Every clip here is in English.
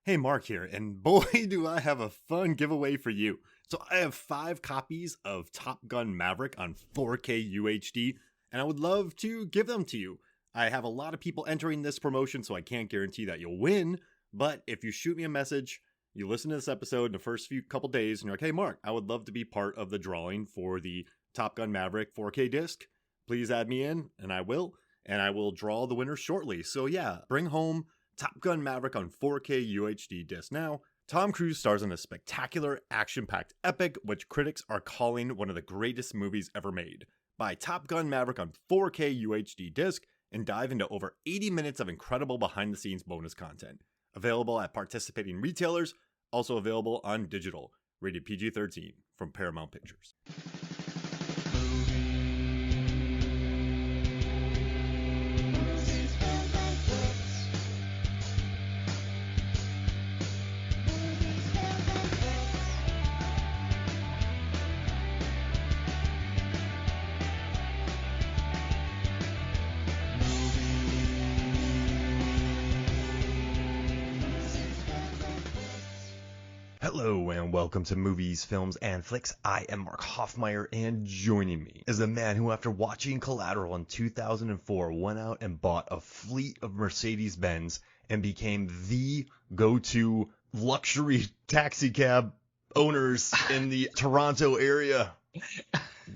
Hey, Mark here, and boy, do I have a fun giveaway for you. So, I have 5 copies of Top Gun Maverick on 4K UHD, and I would love to give them to you. I have a lot of people entering this promotion, so I can't guarantee that you'll win, but if you shoot me a message, you listen to this episode in the first few couple days, and you're like, hey, Mark, I would love to be part of the drawing for the Top Gun Maverick 4K disc. Please add me in, and I will draw the winner shortly. So, yeah, bring home Top Gun Maverick on 4K UHD disc. Now, Tom Cruise stars in a spectacular, action-packed epic, which critics are calling one of the greatest movies ever made. Buy Top Gun Maverick on 4K UHD disc and dive into over 80 minutes of incredible behind-the-scenes bonus content. Available at participating retailers, also available on digital. Rated PG-13 from Paramount Pictures. Hello and welcome to Movies, Films, and Flicks. I am Mark Hoffmeyer, and joining me is the man who, after watching Collateral in 2004, went out and bought a fleet of Mercedes-Benz and became the go-to luxury taxi cab owners in the Toronto area.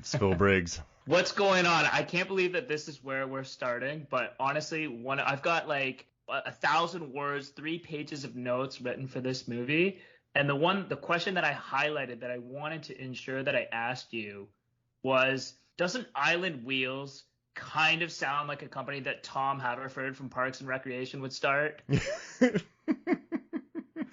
Spill Briggs. What's going on? I can't believe that this is where we're starting, but honestly, I've got like 1,000 words, 3 pages of notes written for this movie. And the question that I highlighted that I wanted to ensure that I asked you was, doesn't Island Wheels kind of sound like a company that Tom Haverford from Parks and Recreation would start?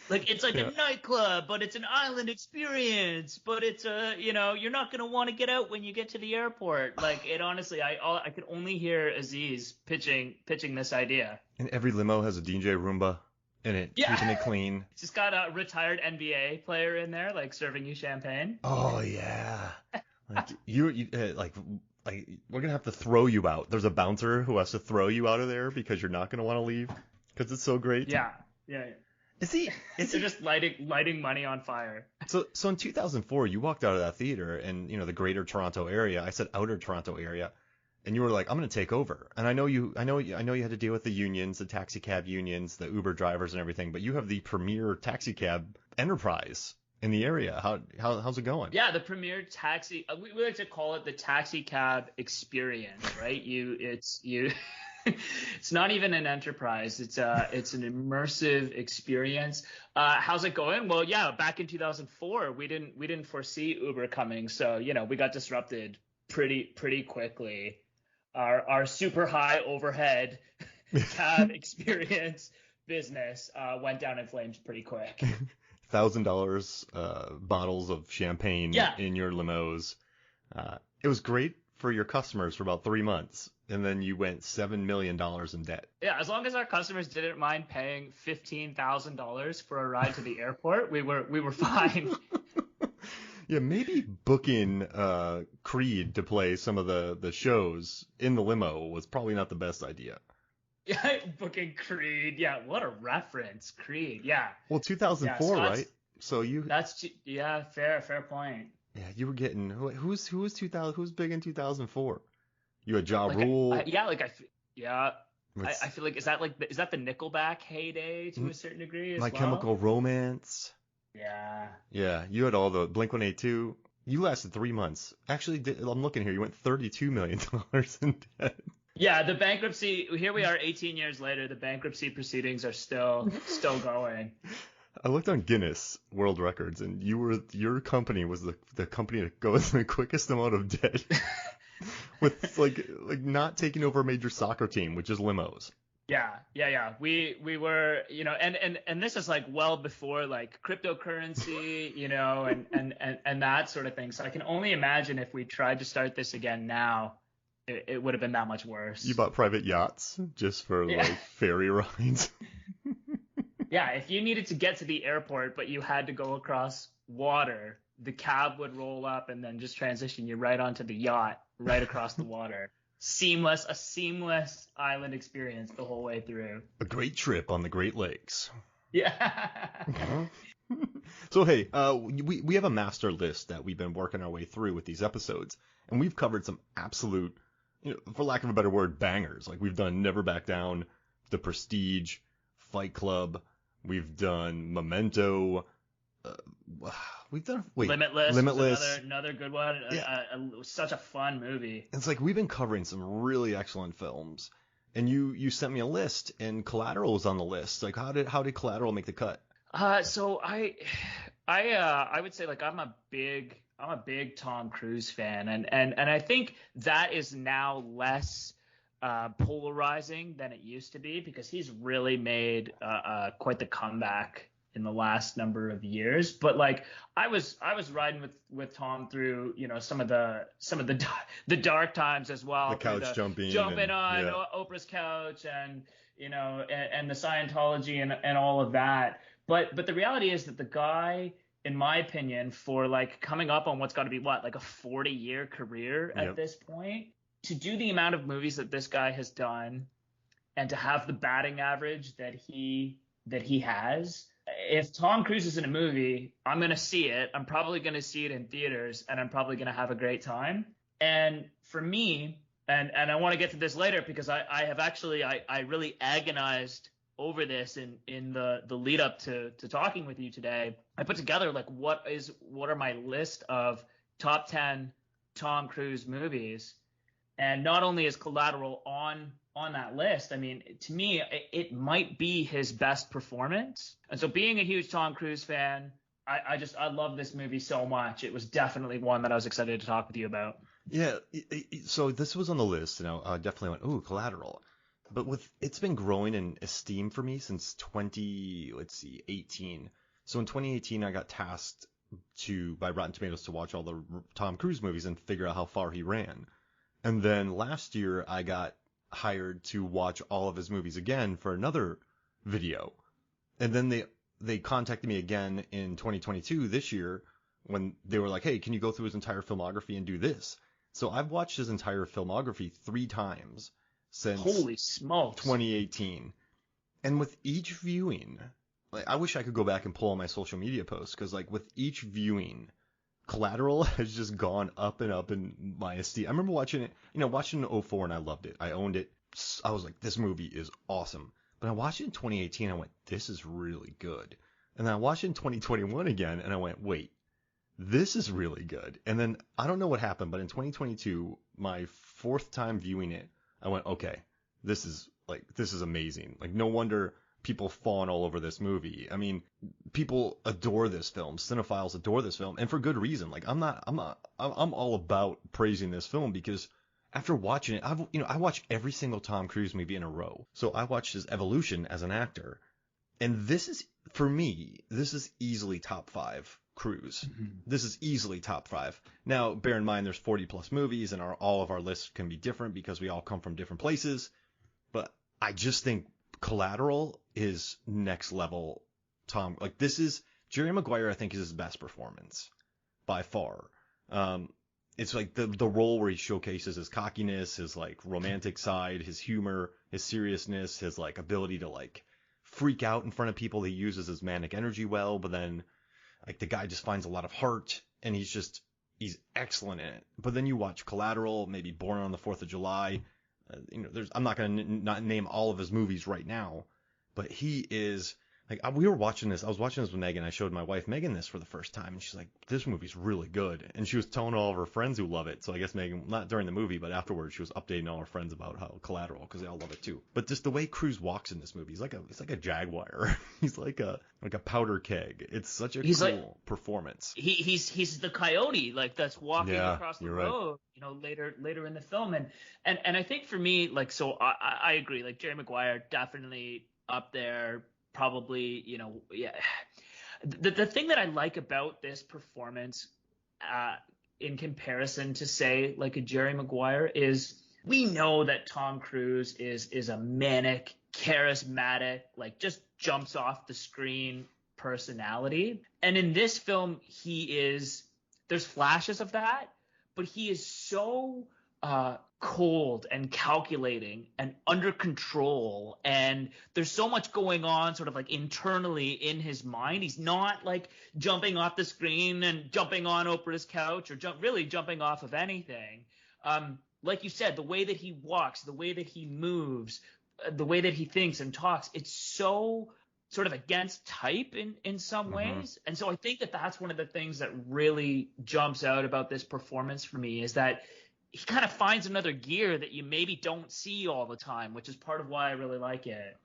Like, it's like a nightclub, but it's an island experience, but it's you're not going to want to get out when you get to the airport. Like, it honestly, I could only hear Aziz pitching this idea. And every limo has a DJ Roomba in it, keeping it clean. It's just got a retired NBA player in there, like, serving you champagne. Oh yeah, like like we're gonna have to throw you out. There's a bouncer who has to throw you out of there because you're not gonna want to leave because it's so great. Yeah. Is he just lighting money on fire? So in 2004, you walked out of that theater, and the greater Toronto area. I said outer Toronto area. And you were like, I'm going to take over. And I know you had to deal with the unions, the taxi cab unions, the Uber drivers and everything, but you have the premier taxi cab enterprise in the area. How's it going? Yeah, the premier taxi, we like to call it the taxi cab experience, right? It's not even an enterprise. It's an immersive experience. How's it going? Well, yeah, back in 2004, we didn't foresee Uber coming. So, we got disrupted pretty quickly. Our super high overhead cab experience business went down in flames pretty quick. $1,000 bottles of champagne in your limos. It was great for your customers for about 3 months, and then you went $7 million in debt. Yeah, as long as our customers didn't mind paying $15,000 for a ride to the airport, we were fine. Yeah, maybe booking Creed to play some of the shows in the limo was probably not the best idea. Yeah, booking Creed. Yeah, what a reference, Creed. Yeah. Well, 2004, right? So fair point. Yeah, you were getting who's 2000? Who's big in 2004? You had Ja Rule. I feel like is that the Nickelback heyday to a certain degree as My well? Chemical Romance. Yeah. Yeah, you had all the Blink-182. You lasted 3 months. Actually, I'm looking here. You went $32 million in debt. Yeah, the bankruptcy. Here we are, 18 years later. The bankruptcy proceedings are still going. I looked on Guinness World Records, and your company was the company to go with the quickest amount of debt, with like not taking over a major soccer team with just limos. Yeah. We were, and this is like well before like cryptocurrency, and that sort of thing. So I can only imagine if we tried to start this again now, it would have been that much worse. You bought private yachts just for like ferry rides. Yeah, if you needed to get to the airport, but you had to go across water, the cab would roll up and then just transition you right onto the yacht, right across the water. A seamless island experience the whole way through. A great trip on the Great Lakes. Yeah. So hey, we have a master list that we've been working our way through with these episodes, and we've covered some absolute, for lack of a better word, bangers. Like we've done Never Back Down, The Prestige, Fight Club, we've done Memento, we've done Limitless was Limitless. another good one. Yeah, Such a fun movie. it's like we've been covering some really excellent films, and you sent me a list, and Collateral was on the list. Like how did Collateral make the cut? So I would say like I'm a big Tom Cruise fan, and I think that is now less polarizing than it used to be because he's really made quite the comeback in the last number of years. But like I was riding with Tom through some of the dark times as well, The through couch jumping jumping and on yeah. Oprah's couch and and the Scientology and all of that. But the reality is that the guy, in my opinion, for like coming up on what's got to be like a 40-year career at Yep. this point, to do the amount of movies that this guy has done and to have the batting average that he has. If Tom Cruise is in a movie, I'm going to see it. I'm probably going to see it in theaters and I'm probably going to have a great time. And for me, and I want to get to this later because I have actually I really agonized over this in the lead up to talking with you today. I put together like what are my list of top 10 Tom Cruise movies, and not only is Collateral on that list, I mean, to me it might be his best performance. And so being a huge Tom Cruise fan, I love this movie so much. It was definitely one that I was excited to talk with you about. Yeah, so this was on the list, and I definitely went, ooh, Collateral. But it's been growing in esteem for me since 2018. So in 2018, I got tasked by Rotten Tomatoes to watch all the Tom Cruise movies and figure out how far he ran. And then last year, I got hired to watch all of his movies again for another video. And then they contacted me again in 2022 this year when they were like, hey, can you go through his entire filmography and do this? So I've watched his entire filmography 3 times since Holy smokes. 2018. And with each viewing, like I wish I could go back and pull all my social media posts because like with each viewing, Collateral has just gone up and up in my esteem. I remember watching it, watching it in 04 and I loved it. I owned it. I was like, this movie is awesome. But I watched it in 2018. I went, this is really good. And then I watched it in 2021 again and I went, wait, this is really good. And then I don't know what happened, but in 2022, my 4th time viewing it, I went, okay, this is amazing. Like no wonder people fawn all over this movie. I mean, people adore this film. Cinephiles adore this film, and for good reason. Like I'm all about praising this film because after watching it, I watch every single Tom Cruise movie in a row. So I watched his evolution as an actor, and this is for me, this is easily top 5 Cruise. Mm-hmm. This is easily top 5. Now, bear in mind, there's 40 plus movies, and all of our lists can be different because we all come from different places. But I just think Collateral is next level Tom. Like this is Jerry Maguire, I think, is his best performance by far. It's like the role where he showcases his cockiness, his like romantic side, his humor, his seriousness, his like ability to like freak out in front of people. He uses his manic energy well, but then like the guy just finds a lot of heart and he's excellent in it. But then you watch Collateral, maybe Born on the 4th of July. I'm not going to not name all of his movies right now, but he is like, we were watching this. I was watching this with Megan. I showed my wife Megan this for the first time, and she's like, "This movie's really good." And she was telling all of her friends who love it. So I guess Megan, not during the movie, but afterwards, she was updating all her friends about how Collateral because they all love it too. But just the way Cruise walks in this movie, he's like a jaguar. He's like a powder keg. It's such a cool performance. He's the coyote like that's walking across the road, right. later in the film, and I think for me, like, so I agree, like Jerry Maguire definitely up there. Probably, yeah. The thing that I like about this performance, in comparison to say like a Jerry Maguire, is we know that Tom Cruise is a manic, charismatic, like just jumps off the screen personality. And in this film, there's flashes of that, but he is so cold and calculating and under control, and there's so much going on sort of like internally in his mind. He's not like jumping off the screen and jumping on Oprah's couch or really jumping off of anything. Like you said, the way that he walks, the way that he moves, the way that he thinks and talks, it's so sort of against type in some ways. And so I think that that's one of the things that really jumps out about this performance for me, is that he kind of finds another gear that you maybe don't see all the time, which is part of why I really like it.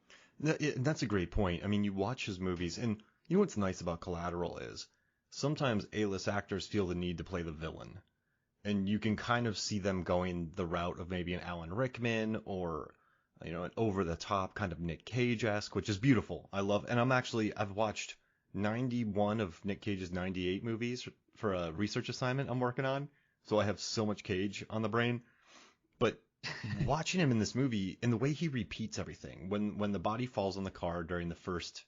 That's a great point. I mean, you watch his movies, and you know what's nice about Collateral is sometimes A-list actors feel the need to play the villain. And you can kind of see them going the route of maybe an Alan Rickman or, you know, an over-the-top kind of Nick Cage-esque, which is beautiful. I love, and I've watched 91 of Nick Cage's 98 movies for a research assignment I'm working on. So I have so much Cage on the brain. But watching him in this movie and the way he repeats everything, when the body falls on the car during the first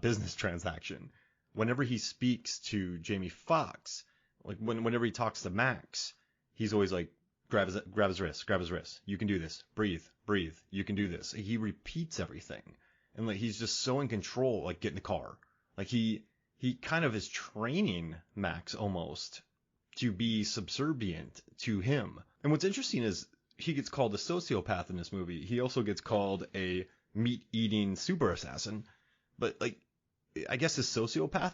business transaction, whenever he speaks to Jamie Foxx, like whenever he talks to Max, he's always like, grab his wrist. You can do this. Breathe. You can do this. He repeats everything. And like he's just so in control, like get in the car. Like he kind of is training Max almost to be subservient to him. And what's interesting is he gets called a sociopath in this movie. He also gets called a meat-eating super assassin. But like, I guess his sociopath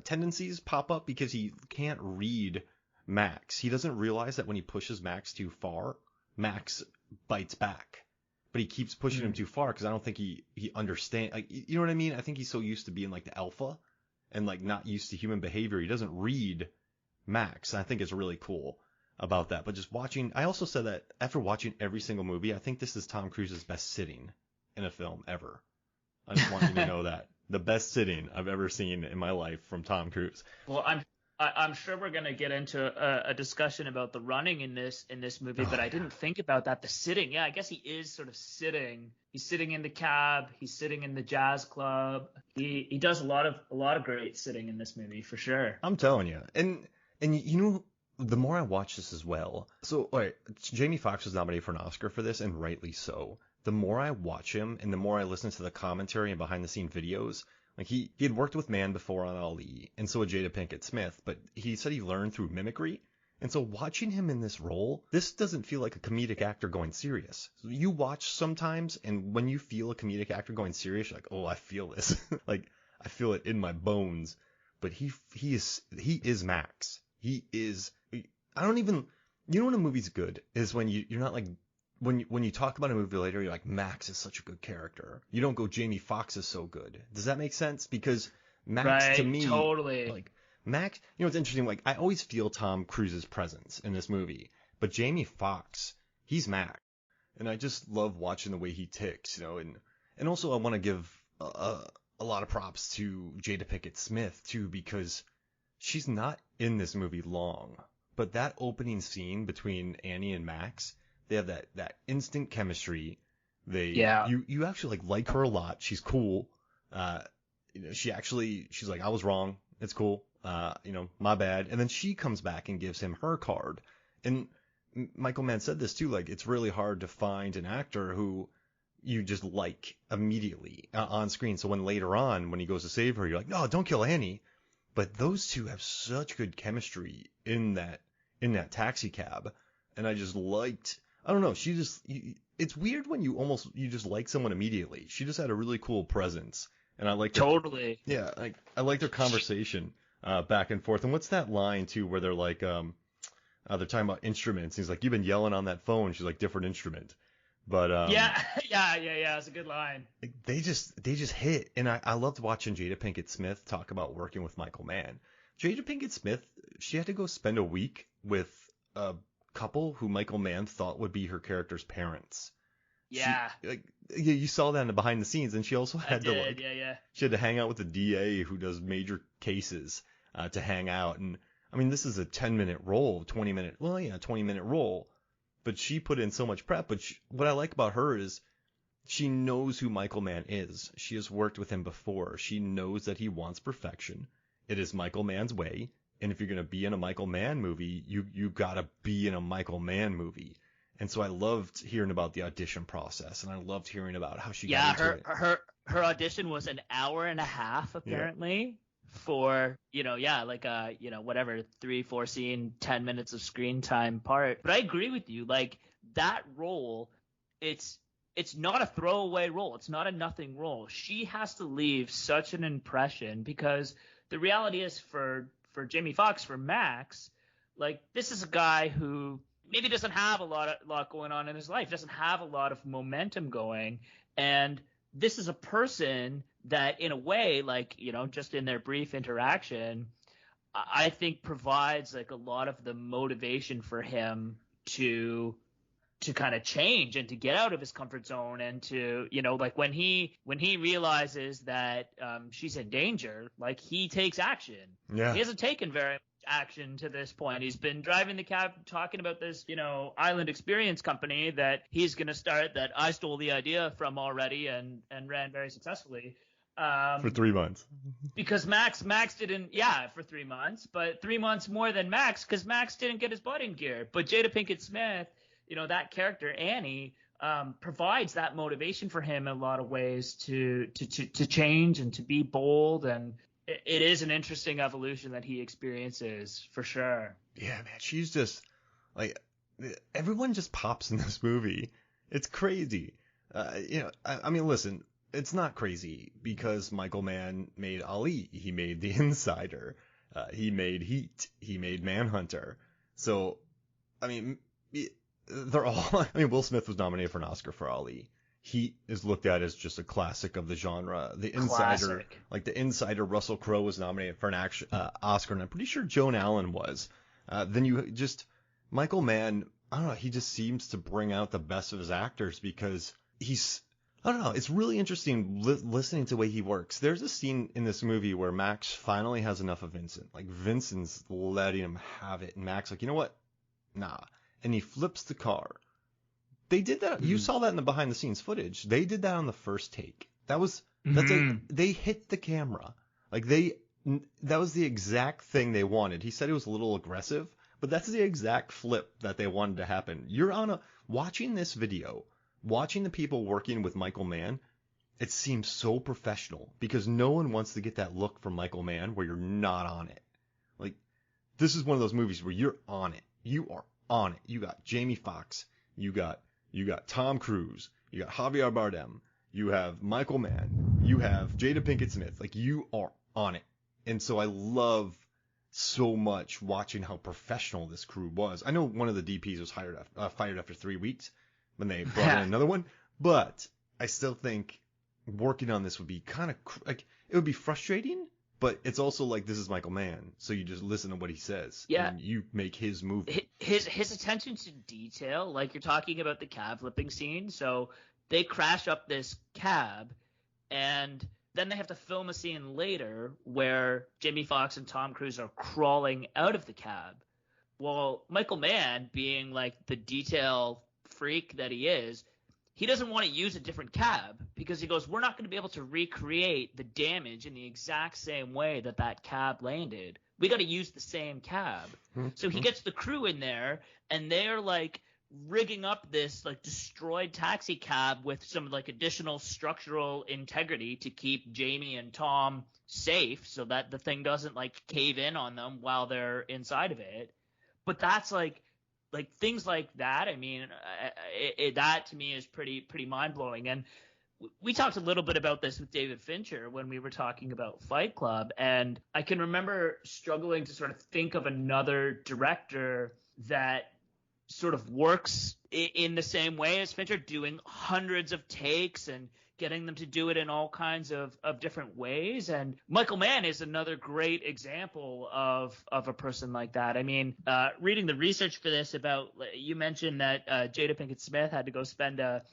tendencies pop up because he can't read Max. He doesn't realize that when he pushes Max too far, Max bites back. But he keeps pushing him too far because I don't think he understands. Like, you know what I mean? I think he's so used to being like the alpha and like not used to human behavior. He doesn't read Max. I think it's really cool about that. But just watching, I also said that after watching every single movie, I think this is Tom Cruise's best sitting in a film ever. I just want you to know that. The best sitting I've ever seen in my life from Tom Cruise. Well, I'm sure we're gonna get into a discussion about the running in this movie, but I didn't think about that. The sitting, yeah, I guess he is sort of sitting. He's sitting in the cab. He's sitting in the jazz club. He does a lot of great sitting in this movie for sure. I'm telling you, and you know, the more I watch this as well. So, all right, Jamie Foxx was nominated for an Oscar for this, and rightly so. The more I watch him, and the more I listen to the commentary and behind the scene videos. Like he had worked with Mann before on Ali, and so had Jada Pinkett Smith, but he said he learned through mimicry. And so watching him in this role, this doesn't feel like a comedic actor going serious. So you watch sometimes, and when you feel a comedic actor going serious, you're like, oh, I feel this. Like, I feel it in my bones. But he is Max. He is, I don't even, you know when a movie's good is when you're not like, when you talk about a movie later, you're like, Max is such a good character. You don't go, Jamie Foxx is so good. Does that make sense? Because Max, to me, totally. like Max, you know, it's interesting. Like I always feel Tom Cruise's presence in this movie, but Jamie Foxx, he's Max, and I just love watching the way he ticks, you know. And also I want to give a lot of props to Jada Pinkett Smith too, because she's not in this movie long, but that opening scene between Annie and Max. They have that instant chemistry. You actually like her a lot. She's cool. You know, she's like, I was wrong. It's cool. You know, my bad. And then she comes back and gives him her card. And Michael Mann said this too. Like, it's really hard to find an actor who you just like immediately on screen. So when later on, when he goes to save her, you're like, no, don't kill Annie. But those two have such good chemistry in that taxi cab. And I just liked. I don't know. It's weird when you just like someone immediately. She just had a really cool presence, and I liked totally. Yeah, I liked their conversation back and forth. And what's that line too, where they're like, they're talking about instruments. He's like, you've been yelling on that phone. She's like, different instrument. But yeah. It's a good line. They just hit, and I loved watching Jada Pinkett Smith talk about working with Michael Mann. Jada Pinkett Smith, she had to go spend a week with couple who Michael Mann thought would be her character's parents. Yeah. You saw that in the behind the scenes, and she also had she had to hang out with the DA who does major cases to hang out. And I mean, this is a 10-minute role, 20-minute role, but she put in so much prep. But what I like about her is she knows who Michael Mann is. She has worked with him before. She knows that he wants perfection. It is Michael Mann's way. And if you're going to be in a Michael Mann movie, you got to be in a Michael Mann movie. And so I loved hearing about the audition process, and I loved hearing about how she Yeah, got into it. her audition was an hour and a half apparently for, like whatever, 3-4 scene, 10 minutes of screen time part. But I agree with you. Like that role, it's not a throwaway role. It's not a nothing role. She has to leave such an impression because the reality is for Jamie Foxx, for Max, like this is a guy who maybe doesn't have a lot going on in his life, doesn't have a lot of momentum going, and this is a person that in a way, like, just in their brief interaction, I think provides like a lot of the motivation for him to kind of change and to get out of his comfort zone and to, like when he realizes that she's in danger, like he takes action. Yeah. He hasn't taken very much action to this point. He's been driving the cab talking about this, island experience company that he's going to start, that I stole the idea from already and ran very successfully. For 3 months. Because Max didn't, for 3 months, but 3 months more than Max because Max didn't get his butt in gear. But Jada Pinkett Smith, that character Annie, provides that motivation for him in a lot of ways to change and to be bold, and it is an interesting evolution that he experiences for sure. Yeah, man, she's just like, everyone just pops in this movie. It's crazy. I mean, listen, it's not crazy because Michael Mann made Ali. He made The Insider. He made Heat. He made Manhunter. So, I mean, they're all. I mean, Will Smith was nominated for an Oscar for Ali. Heat is looked at as just a classic of the genre. The Insider, The Insider, Russell Crowe was nominated for an Oscar, and I'm pretty sure Joan Allen was. Then Michael Mann, I don't know, he just seems to bring out the best of his actors because I don't know, it's really interesting listening to the way he works. There's a scene in this movie where Max finally has enough of Vincent. Like, Vincent's letting him have it, and Max, like, you know what? Nah. And he flips the car. They did that. You saw that in the behind the scenes footage. They did that on the first take. They hit the camera. Like that was the exact thing they wanted. He said it was a little aggressive, but that's the exact flip that they wanted to happen. You're watching this video, watching the people working with Michael Mann. It seems so professional because no one wants to get that look from Michael Mann where you're not on it. Like, this is one of those movies where you're on it. You are on it. You got Jamie Foxx. You got Tom Cruise. You got Javier Bardem. You have Michael Mann. You have Jada Pinkett Smith. Like, you are on it. And so I love so much watching how professional this crew was. I know one of the DPs was fired after 3 weeks when they brought in another one, but I still think working on this would be kind of like, it would be frustrating, but it's also like, this is Michael Mann, so you just listen to what he says. Yeah. And you make his movie. His attention to detail, like you're talking about the cab flipping scene. So they crash up this cab, and then they have to film a scene later where Jamie Foxx and Tom Cruise are crawling out of the cab. Well, Michael Mann, being like the detail freak that he is, he doesn't want to use a different cab because he goes, we're not going to be able to recreate the damage in the exact same way that cab landed. We got to use the same cab. So he gets the crew in there, and they're like rigging up this like destroyed taxi cab with some like additional structural integrity to keep Jamie and Tom safe so that the thing doesn't like cave in on them while they're inside of it. But that's like things like that. I mean, that to me is pretty mind-blowing. And we talked a little bit about this with David Fincher when we were talking about Fight Club, and I can remember struggling to sort of think of another director that sort of works in the same way as Fincher, doing hundreds of takes and getting them to do it in all kinds of different ways. And Michael Mann is another great example of a person like that. I mean, reading the research for this about, you mentioned that Jada Pinkett Smith had to go spend a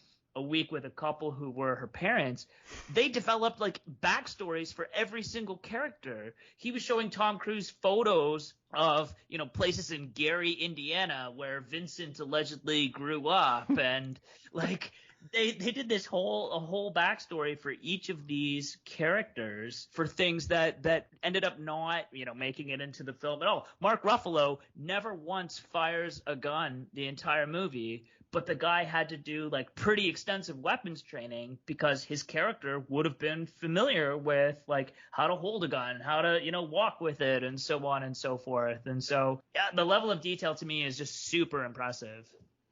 week with a couple who were her parents. They developed like backstories for every single character. He was showing Tom Cruise photos of, places in Gary, Indiana, where Vincent allegedly grew up, and like they did this whole backstory for each of these characters for things that ended up not, making it into the film at all. Mark Ruffalo never once fires a gun the entire movie, but the guy had to do like pretty extensive weapons training because his character would have been familiar with like how to hold a gun, how to, walk with it, and so on and so forth. And so, yeah, the level of detail to me is just super impressive.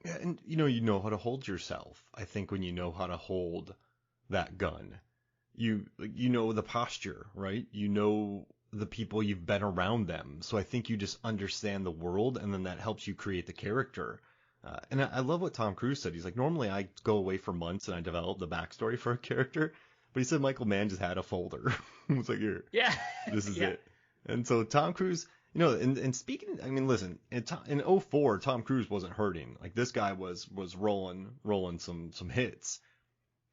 Yeah, and you know how to hold yourself. I think when you know how to hold that gun, you know the posture, right? You know the people, you've been around them. So I think you just understand the world, and then that helps you create the character. And I love what Tom Cruise said. He's like, normally I go away for months and I develop the backstory for a character, but he said Michael Mann just had a folder. It's like, here, Yeah, this is yeah. it. And so Tom Cruise, and speaking, I mean, listen, in 2004, Tom Cruise wasn't hurting. Like, this guy was rolling some hits.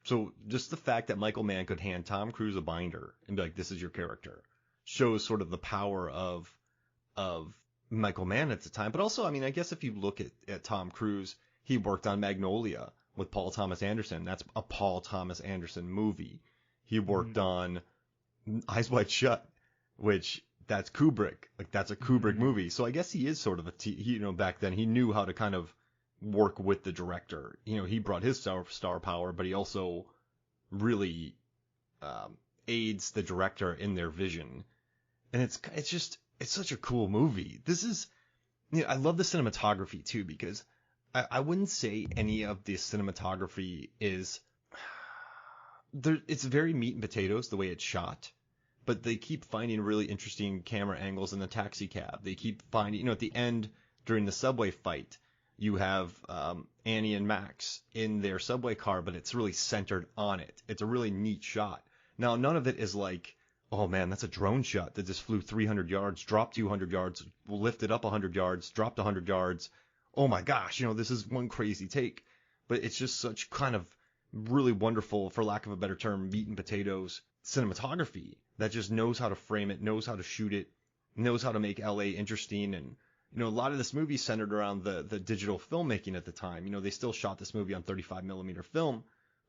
So just the fact that Michael Mann could hand Tom Cruise a binder and be like, this is your character, shows sort of the power of Michael Mann at the time. But also, I mean, I guess if you look at Tom Cruise, he worked on Magnolia with Paul Thomas Anderson. That's a Paul Thomas Anderson movie. He worked on Eyes Wide Shut, which that's Kubrick. Like, that's a Kubrick movie. So I guess he is sort of back then he knew how to kind of work with the director. He brought his star power, but he also really aids the director in their vision. And it's such a cool movie. This is, I love the cinematography too, because I wouldn't say any of the cinematography is there. It's very meat and potatoes the way it's shot, but they keep finding really interesting camera angles in the taxi cab. They keep finding, at the end during the subway fight, you have Annie and Max in their subway car, but it's really centered on it. It's a really neat shot. Now, none of it is like, oh man, that's a drone shot that just flew 300 yards, dropped 200 yards, lifted up 100 yards, dropped 100 yards. Oh my gosh, this is one crazy take. But it's just such kind of really wonderful, for lack of a better term, meat and potatoes cinematography that just knows how to frame it, knows how to shoot it, knows how to make LA interesting. And a lot of this movie centered around the digital filmmaking at the time. They still shot this movie on 35 millimeter film,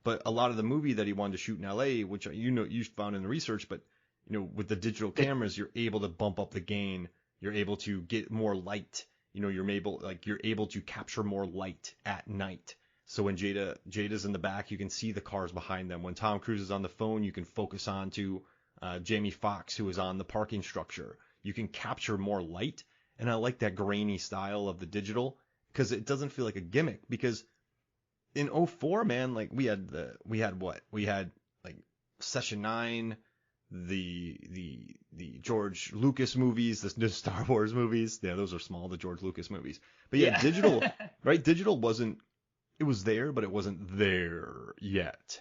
but a lot of the movie that he wanted to shoot in LA, which you found in the research, but with the digital cameras, you're able to bump up the gain. You're able to get more light. You're able to capture more light at night. So when Jada's in the back, you can see the cars behind them. When Tom Cruise is on the phone, you can focus on to Jamie Foxx, who is on the parking structure. You can capture more light. And I like that grainy style of the digital, because it doesn't feel like a gimmick. Because in 2004, man, like we had like Session 9, the George Lucas movies, the Star Wars movies. Yeah, those are small, the George Lucas movies. But yeah, digital, right? Digital it was there, but it wasn't there yet.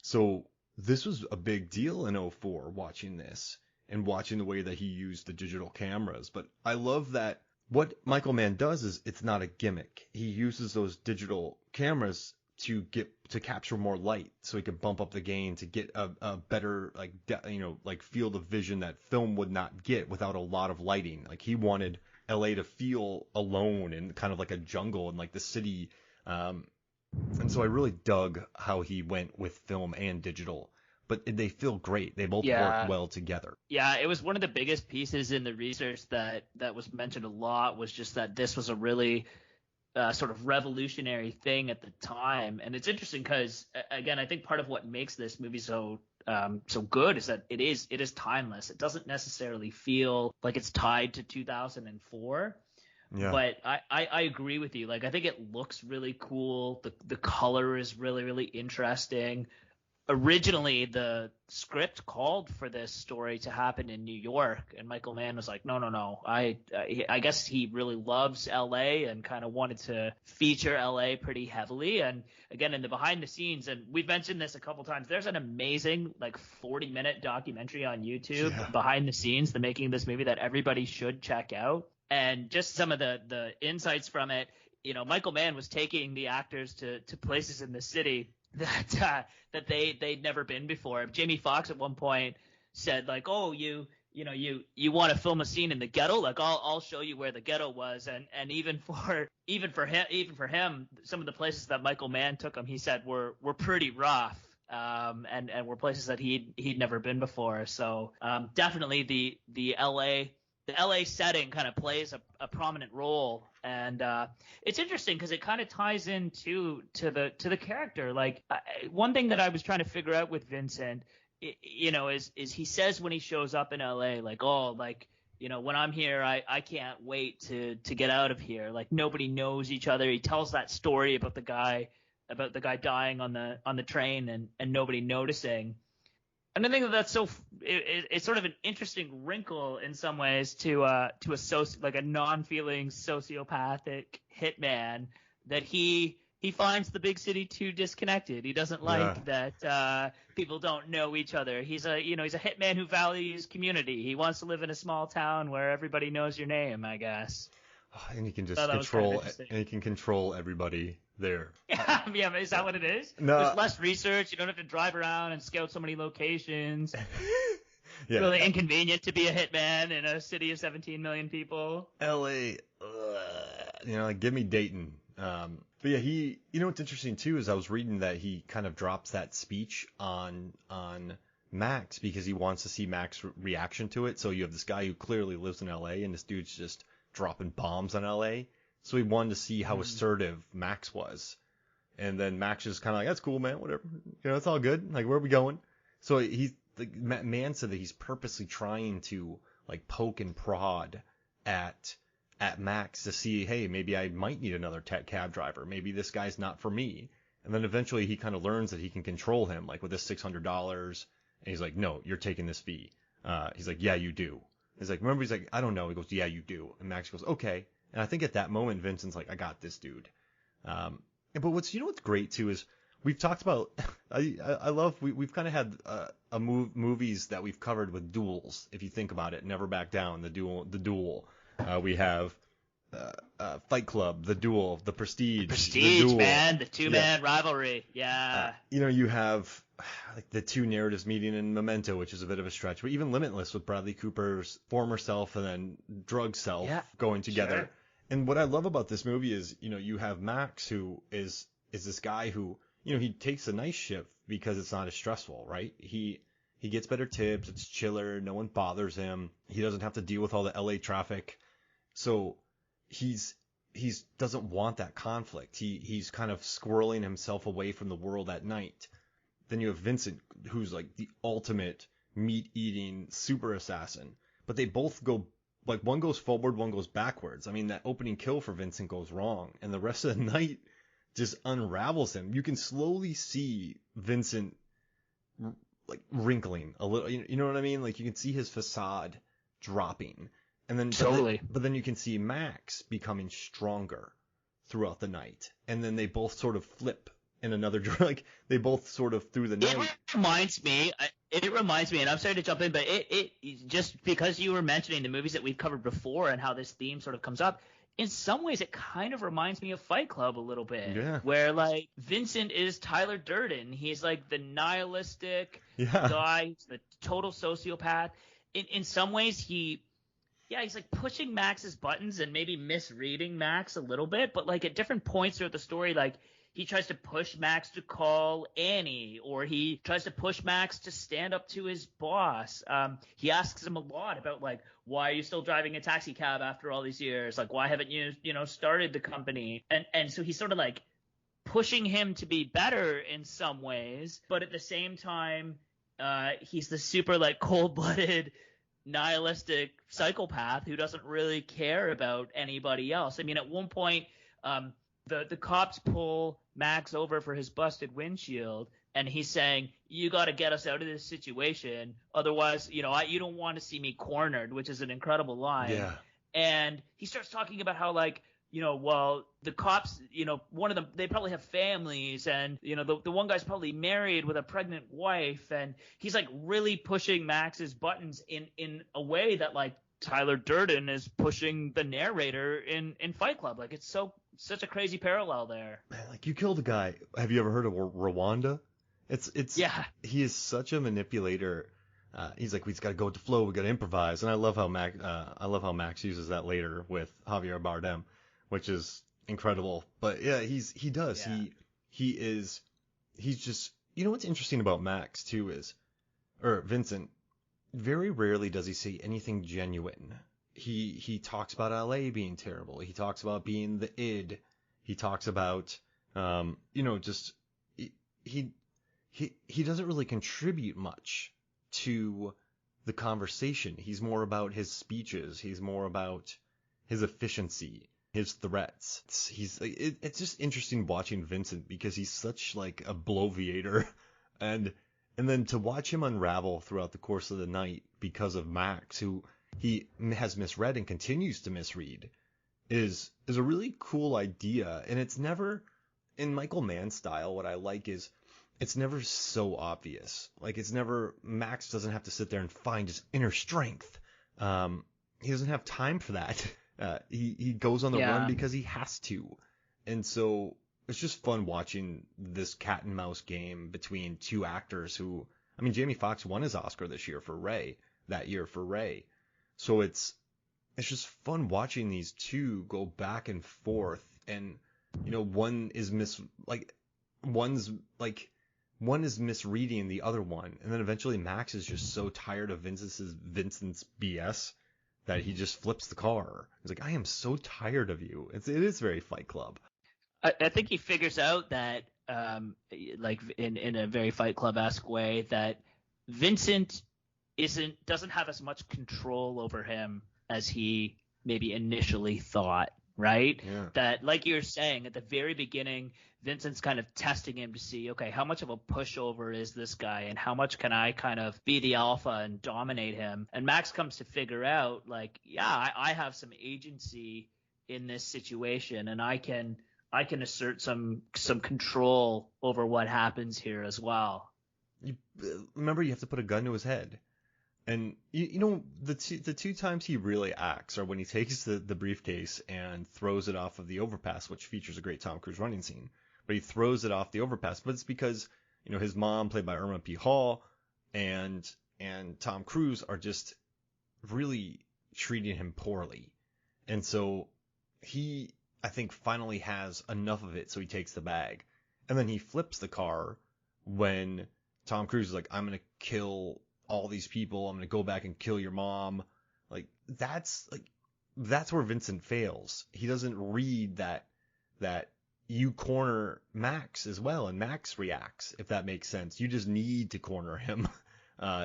So this was a big deal in 2004, watching this and watching the way that he used the digital cameras. But I love that what Michael Mann does is it's not a gimmick. He uses those digital cameras to capture more light, so he can bump up the gain to get a better field of vision that film would not get without a lot of lighting. Like, he wanted LA to feel alone and kind of like a jungle and like the city. And so I really dug how he went with film and digital, but they feel great. They both work well together. Yeah, it was one of the biggest pieces in the research that was mentioned a lot, was just that this was a really sort of revolutionary thing at the time. And it's interesting because, again, I think part of what makes this movie so good is that it is timeless. It doesn't necessarily feel like it's tied to 2004. Yeah. But I agree with you. Like, I think it looks really cool. The color is really, really interesting. Originally, the script called for this story to happen in New York, and Michael Mann was like, no. I guess he really loves LA and kind of wanted to feature LA pretty heavily. And again, in the behind the scenes, and we've mentioned this a couple times, there's an amazing 40-minute documentary on YouTube behind the scenes, the making of this movie, that everybody should check out. And just some of the insights from it, Michael Mann was taking the actors to places in the city that they'd never been before. Jamie Foxx at one point said, like, oh, you want to film a scene in the ghetto? Like, I'll show you where the ghetto was. And even for him, some of the places that Michael Mann took him, he said were pretty rough. And were places that he'd never been before. So definitely the LA the LA setting kind of plays a prominent role, and it's interesting because it kind of ties into to the character. Like one thing that I was trying to figure out with Vincent, is he says when he shows up in LA, like, oh, like, when I'm here, I can't wait to get out of here. Like nobody knows each other. He tells that story about the guy dying on the train and nobody noticing. And I think that's it's sort of an interesting wrinkle in some ways to a like a non-feeling sociopathic hitman, that he finds the big city too disconnected. He doesn't like that people don't know each other. He's a hitman who values community. He wants to live in a small town where everybody knows your name, I guess. And he can just control everybody there. Yeah, is that what it is? No. There's less research. You don't have to drive around and scout so many locations. Yeah. Really inconvenient to be a hitman in a city of 17 million people. L.A., like, give me Dayton. But yeah, what's interesting too is I was reading that he kind of drops that speech on Max because he wants to see Max's reaction to it. So you have this guy who clearly lives in L.A. and this dude's just dropping bombs on L.A. So he wanted to see how assertive Max was. And then Max is kind of like, that's cool, man, whatever. It's all good. Like, where are we going? So he's like, Mann said that he's purposely trying to like poke and prod at Max to see, hey, maybe I might need another cab driver. Maybe this guy's not for me. And then eventually he kind of learns that he can control him, like with this $600. And he's like, no, you're taking this fee. He's like, yeah, you do. He's like, remember? He's like, I don't know. He goes, yeah, you do. And Max goes, okay. And I think at that moment, Vincent's like, I got this dude. But what's great too is we've talked about, I love, we've kind of had movies that we've covered with duels. If you think about it, Never Back Down, the duel. We have Fight Club, the duel, The Prestige. The duel. Man, the two-man rivalry. Yeah. You have like the two narratives meeting in Memento, which is a bit of a stretch, but even Limitless with Bradley Cooper's former self and then drug self going together. Sure. And what I love about this movie is, you have Max, who is this guy who, he takes a nice shift because it's not as stressful, right? He gets better tips. It's chiller. No one bothers him. He doesn't have to deal with all the LA traffic. So he's doesn't want that conflict. He's kind of squirreling himself away from the world at night. Then you have Vincent, who's like the ultimate meat-eating super assassin. But they both go, like, one goes forward, one goes backwards. I mean, that opening kill for Vincent goes wrong, and the rest of the night just unravels him. You can slowly see Vincent like wrinkling a little. You know what I mean? Like, you can see his facade dropping. And then totally. But then you can see Max becoming stronger throughout the night. And then they both sort of flip in another like they both sort of through the night. It reminds me, and I'm sorry to jump in, but it just because you were mentioning the movies that we've covered before and how this theme sort of comes up, in some ways it kind of reminds me of Fight Club a little bit. Yeah. Where like Vincent is Tyler Durden. He's like the nihilistic guy, the total sociopath. In some ways he's like pushing Max's buttons and maybe misreading Max a little bit, but like at different points throughout the story, like he tries to push Max to call Annie, or he tries to push Max to stand up to his boss. He asks him a lot about like, why are you still driving a taxi cab after all these years? Like, why haven't you, started the company? And so he's sort of like pushing him to be better in some ways, but at the same time, he's the super like cold-blooded, nihilistic psychopath who doesn't really care about anybody else. I mean, at one point, the cops pull Max over for his busted windshield, and he's saying, you got to get us out of this situation. Otherwise, you don't want to see me cornered, which is an incredible line. Yeah. And he starts talking about how, like, well, the cops, one of them, they probably have families, and, the one guy's probably married with a pregnant wife, and he's, like, really pushing Max's buttons in a way that, like, Tyler Durden is pushing the narrator in Fight Club. Like, it's such a crazy parallel there. Man, like, you killed a guy. Have you ever heard of Rwanda? Yeah. He is such a manipulator. He's like, we just got to go with the flow. We got to improvise. And I love how Max uses that later with Javier Bardem, which is incredible. But yeah, he does. Yeah. He's just, what's interesting about Max too is, or Vincent, very rarely does he say anything genuine. he talks about LA being terrible. He talks about being the id. He talks about just he doesn't really contribute much to the conversation. He's more about his speeches. He's more about his efficiency, his threats. It's just interesting watching Vincent because he's such like a bloviator, and then to watch him unravel throughout the course of the night because of Max, who he has misread and continues to misread, is a really cool idea. And it's never, in Michael Mann style, what I like is it's never so obvious. Like, it's never, Max doesn't have to sit there and find his inner strength. He doesn't have time for that. He goes on the run because he has to. And so it's just fun watching this cat and mouse game between two actors who, I mean, Jamie Foxx won his Oscar that year for Ray. So it's just fun watching these two go back and forth. And, one is misreading the other one. And then eventually Max is just so tired of Vincent's BS that he just flips the car. He's like, I am so tired of you. It is very Fight Club. I think he figures out that, like in a very Fight Club-esque way, that Vincent doesn't have as much control over him as he maybe initially thought, right? Yeah. That, like you're saying, at the very beginning, Vincent's kind of testing him to see, okay, how much of a pushover is this guy, and how much can I kind of be the alpha and dominate him? And Max comes to figure out, like, yeah, I have some agency in this situation, and I can assert some control over what happens here as well. Remember, you have to put a gun to his head. And the two times he really acts are when he takes the briefcase and throws it off of the overpass, which features a great Tom Cruise running scene. But he throws it off the overpass, but it's because his mom, played by Irma P. Hall, and Tom Cruise are just really treating him poorly, and so he, I think, finally has enough of it, so he takes the bag, and then he flips the car when Tom Cruise is like, I'm gonna kill all these people, I'm gonna go back and kill your mom. That's where Vincent fails. He doesn't read that you corner Max as well, and Max reacts, if that makes sense. You just need to corner him.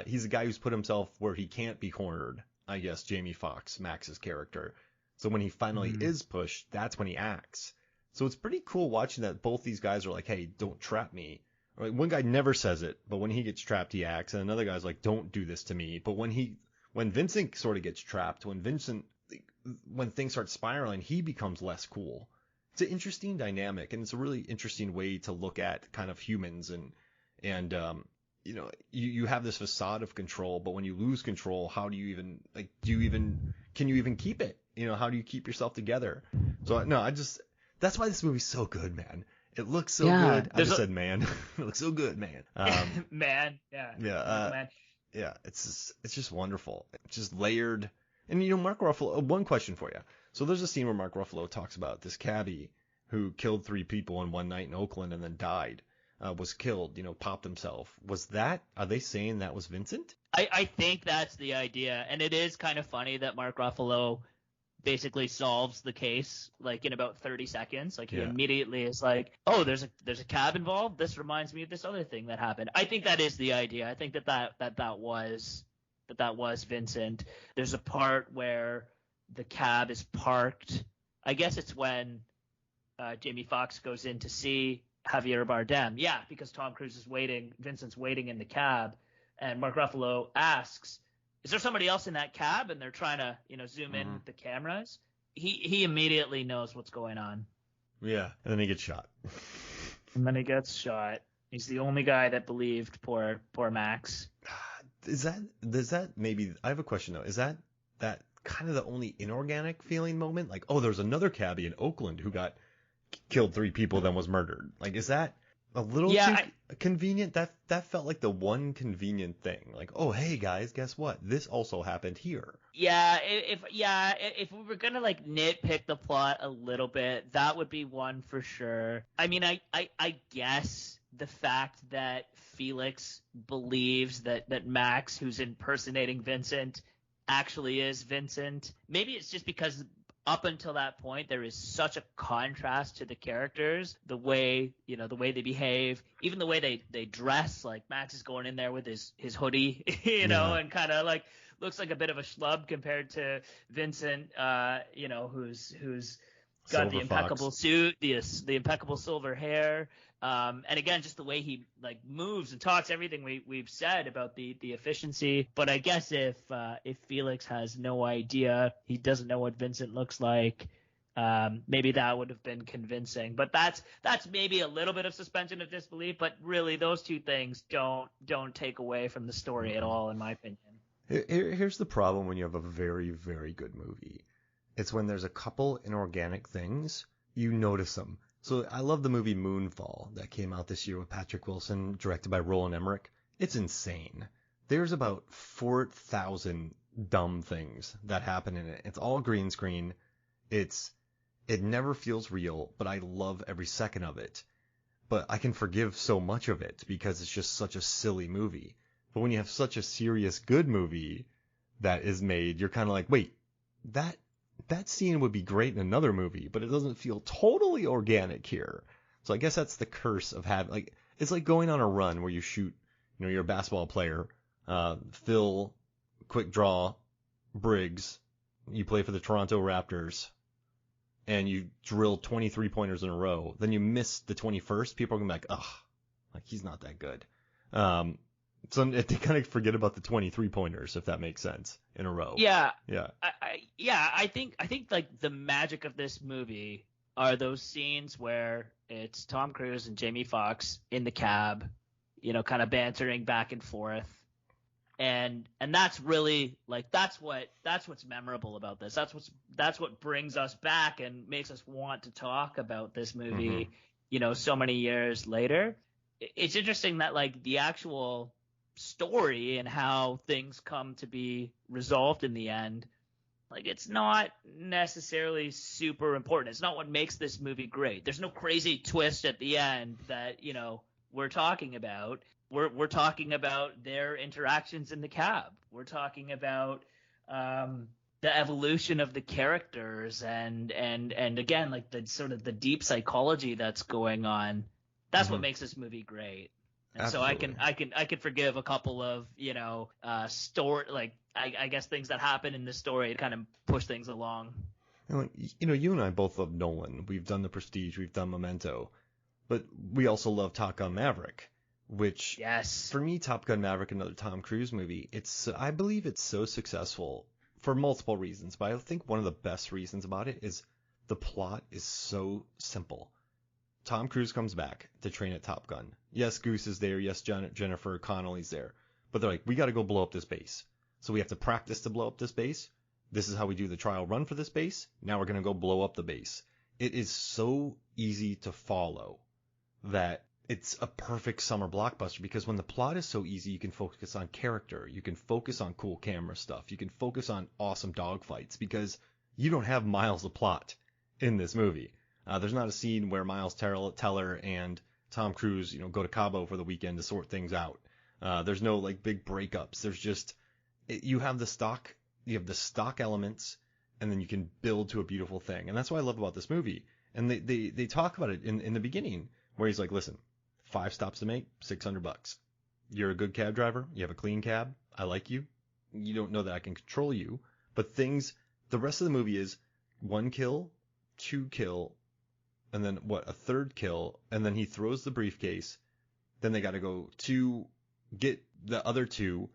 He's a guy who's put himself where he can't be cornered, I guess, Jamie Foxx, Max's character. So when he finally is pushed, that's when he acts. So it's pretty cool watching that both these guys are like, hey, don't trap me. Like, one guy never says it, but when he gets trapped, he acts. And another guy's like, don't do this to me. But when Vincent sort of gets trapped, when things start spiraling, he becomes less cool. It's an interesting dynamic, and it's a really interesting way to look at kind of humans. And you have this facade of control, but when you lose control, how do you even, can you even keep it? How do you keep yourself together? So no, that's why this movie's so good, man. It looks so good. I just said man. It looks so good, man. Man, yeah. Yeah. Man. Yeah, it's just wonderful. It's just layered. And Mark Ruffalo, one question for you. So there's a scene where Mark Ruffalo talks about this cabbie who killed 3 people in one night in Oakland and then died, was killed, popped himself. Are they saying that was Vincent? I think that's the idea. And it is kind of funny that Mark Ruffalo basically solves the case like in about 30 seconds. Like, he immediately is like, oh, there's a cab involved. This reminds me of this other thing that happened. I think that is the idea. I think that was Vincent. There's a part where the cab is parked. I guess it's when Jamie Foxx goes in to see Javier Bardem. Yeah, because Tom Cruise is waiting. Vincent's waiting in the cab, and Mark Ruffalo asks, is there somebody else in that cab? And they're trying to, zoom in with the cameras. He immediately knows what's going on. Yeah, and then he gets shot. And then he gets shot. He's the only guy that believed poor Max. Does that maybe, I have a question though. Is that kind of the only inorganic feeling moment? Like, oh, there's another cabbie in Oakland who got killed 3 people, then was murdered. Like, is that a little too convenient? That felt like the one convenient thing. Like, oh, hey guys, guess what? This also happened here. Yeah, if we were gonna like nitpick the plot a little bit, that would be one for sure. I mean, I guess the fact that Felix believes that Max, who's impersonating Vincent, actually is Vincent. Maybe it's just because up until that point there is such a contrast to the characters, the way they behave, even the way they dress. Like Max is going in there with his hoodie, and kind of like looks like a bit of a schlub compared to Vincent, who's got the impeccable suit, the impeccable silver hair. And again, just the way he like moves and talks, everything we've said about the efficiency. But I guess if Felix has no idea, he doesn't know what Vincent looks like, maybe that would have been convincing. But that's maybe a little bit of suspension of disbelief. But really, those two things don't take away from the story at all, in my opinion. Here's the problem when you have a very, very good movie. It's when there's a couple inorganic things, you notice them. So I love the movie Moonfall that came out this year with Patrick Wilson, directed by Roland Emmerich. It's insane. There's about 4,000 dumb things that happen in it. It's all green screen. It never feels real, but I love every second of it. But I can forgive so much of it because it's just such a silly movie. But when you have such a serious good movie that is made, you're kind of like, wait, that scene would be great in another movie, but it doesn't feel totally organic here. So I guess that's the curse of having, like, it's like going on a run where you shoot, you're a basketball player, Phil, quick draw, Briggs, you play for the Toronto Raptors, and you drill 23 pointers in a row, then you miss the 21st, people are going to be like, ugh, like he's not that good. So they kind of forget about the 23 pointers, if that makes sense, in a row. Yeah. Yeah. I think like the magic of this movie are those scenes where it's Tom Cruise and Jamie Foxx in the cab, kind of bantering back and forth. And that's really like that's what's memorable about this. That's what brings us back and makes us want to talk about this movie, so many years later. It's interesting that like the actual story and how things come to be resolved in the end, like it's not necessarily super important. It's not what makes this movie great. There's no crazy twist at the end that we're talking about. We're talking about their interactions in the cab. We're talking about the evolution of the characters and again like the sort of the deep psychology that's going on. That's what makes this movie great. And Absolutely. so I can forgive a couple of story, like I guess things that happen in this story to kind of push things along. And you and I both love Nolan. We've done The Prestige, we've done Memento, but we also love Top Gun Maverick, which for me, Top Gun Maverick, another Tom Cruise movie. I believe it's so successful for multiple reasons, but I think one of the best reasons about it is the plot is so simple. Tom Cruise comes back to train at Top Gun. Yes, Goose is there. Yes, Jennifer Connelly's there. But they're like, we got to go blow up this base. So we have to practice to blow up this base. This is how we do the trial run for this base. Now we're going to go blow up the base. It is so easy to follow that it's a perfect summer blockbuster because when the plot is so easy, you can focus on character. You can focus on cool camera stuff. You can focus on awesome dogfights because you don't have miles of plot in this movie. There's not a scene where Miles Teller and Tom Cruise, go to Cabo for the weekend to sort things out. There's no like big breakups. There's just you have the stock elements, and then you can build to a beautiful thing. And that's what I love about this movie. And they talk about it in the beginning where he's like, listen, 5 stops to make, $600. You're a good cab driver. You have a clean cab. I like you. You don't know that I can control you. But the rest of the movie is 1 kill, 2 kill, and then a 3rd kill, and then he throws the briefcase. Then they got to go to get the other 2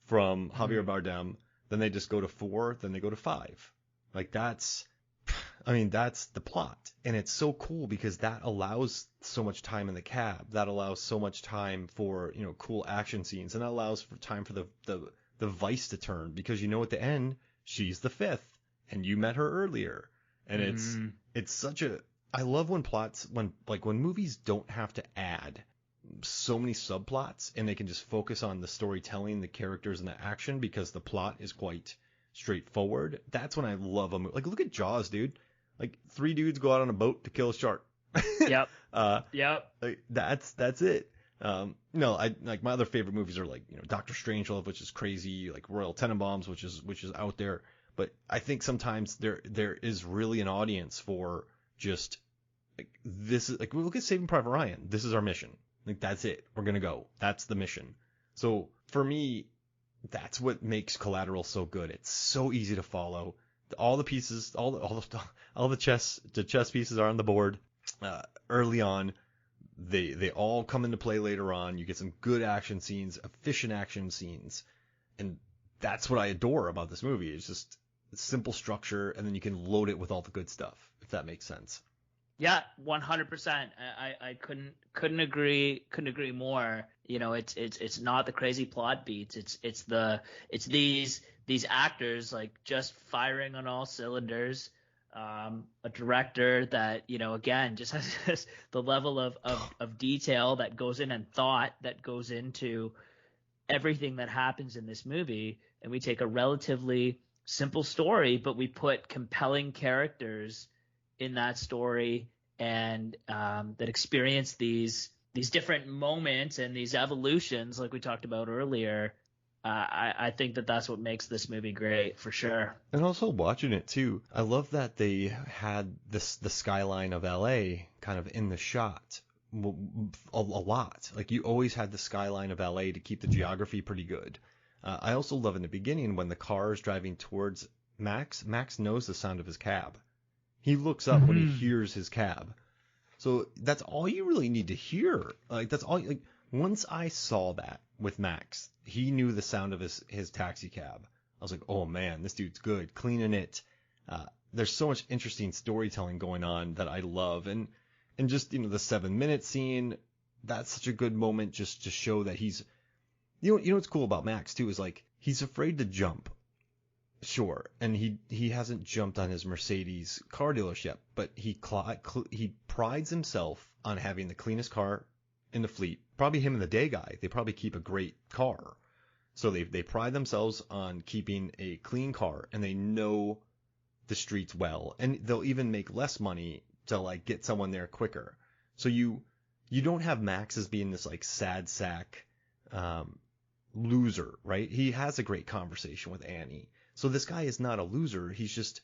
from Javier Bardem. Then they just go to 4. Then they go to 5. Like that's the plot, and it's so cool because that allows so much time in the cab. That allows so much time for cool action scenes, and that allows for time for the vice to turn because at the end she's the 5th, and you met her earlier, and it's such a. I love when when movies don't have to add so many subplots and they can just focus on the storytelling, the characters, and the action because the plot is quite straightforward. That's when I love a movie. Like, look at Jaws, dude. Like, 3 dudes go out on a boat to kill a shark. Yep. Yep. Like, that's it. No, I like my other favorite movies are like, Doctor Strangelove, which is crazy, like Royal Tenenbaums, which is out there. But I think sometimes there is really an audience for just like this is like, we look at Saving Private Ryan. This is our mission. Like that's it. We're gonna go. That's the mission. So for me, that's what makes Collateral so good. It's so easy to follow. All the pieces, all the chess pieces are on the board early on. They all come into play later on. You get some good action scenes, efficient action scenes, and that's what I adore about this movie. It's just simple structure, and then you can load it with all the good stuff, if that makes sense. Yeah, 100%. I couldn't agree more. It's not the crazy plot beats. It's these actors like just firing on all cylinders. A director that, again, just has the level of detail that goes in and thought that goes into everything that happens in this movie. And we take a relatively simple story, but we put compelling characters in that story and that experience these different moments and these evolutions like we talked about earlier. I think that's what makes this movie great, for sure. And also watching it too, I love that they had the skyline of LA kind of in the shot a lot. Like you always had the skyline of LA to keep the geography pretty good. I also love in the beginning when the car is driving towards Max knows the sound of his cab. He looks up when he hears his cab. So that's all you really need to hear. Like that's all. Like once I saw that with Max, he knew the sound of his taxi cab. I was like, oh man, this dude's good, cleaning it. There's so much interesting storytelling going on that I love, and just the 7-minute scene. That's such a good moment just to show that he's. You know what's cool about Max too is like he's afraid to jump. Sure, and he hasn't jumped on his Mercedes car dealership, but he prides himself on having the cleanest car in the fleet. Probably him and the day guy. They probably keep a great car. So they pride themselves on keeping a clean car, and they know the streets well, and they'll even make less money to like get someone there quicker. So you don't have Max as being this like sad sack loser, right? He has a great conversation with Annie. So this guy is not a loser. He's just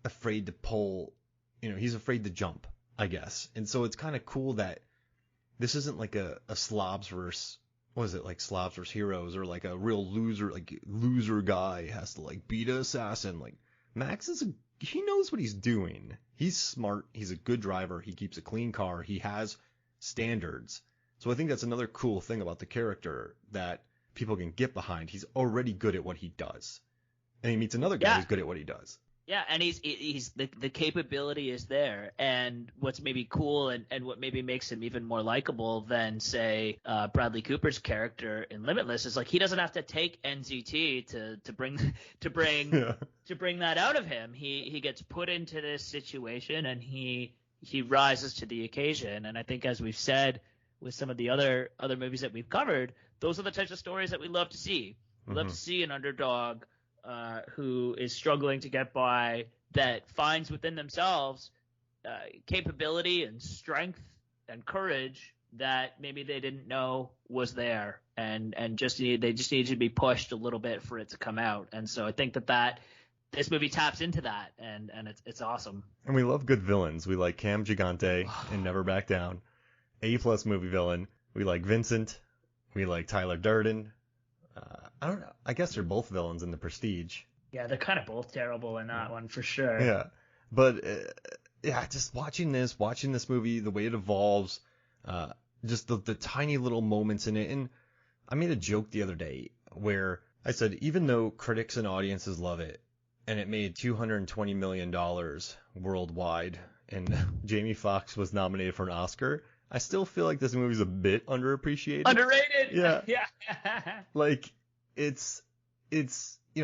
afraid to pull, he's afraid to jump, I guess. And so it's kind of cool that this isn't like a slobs versus, what is it, like slobs versus heroes, or like a real loser guy has to like beat an assassin. Like Max he knows what he's doing. He's smart. He's a good driver. He keeps a clean car. He has standards. So I think that's another cool thing about the character that people can get behind. He's already good at what he does. And he meets another guy who's good at what he does. Yeah, and he's the capability is there, and what's maybe cool and what maybe makes him even more likable than say Bradley Cooper's character in Limitless is like he doesn't have to take NZT to bring that out of him. He gets put into this situation and he rises to the occasion. And I think, as we've said with some of the other movies that we've covered, those are the types of stories that we love to see. We love to see an underdog who is struggling to get by, that finds within themselves capability and strength and courage that maybe they didn't know was there, and they just need to be pushed a little bit for it to come out. And so I think that this movie taps into that, and it's awesome. And we love good villains. We like Cam Gigante in Never Back Down, A+ movie villain. We like Vincent. We like Tyler Durden. I don't know. I guess they're both villains in The Prestige. Yeah, they're kind of both terrible in that one for sure. Yeah, but just watching this movie, the way it evolves, just the tiny little moments in it. And I made a joke the other day where I said, even though critics and audiences love it, and it made $220 million worldwide, and Jamie Foxx was nominated for an Oscar, I still feel like this movie's a bit underappreciated. Underrated. Yeah. Yeah. Like it's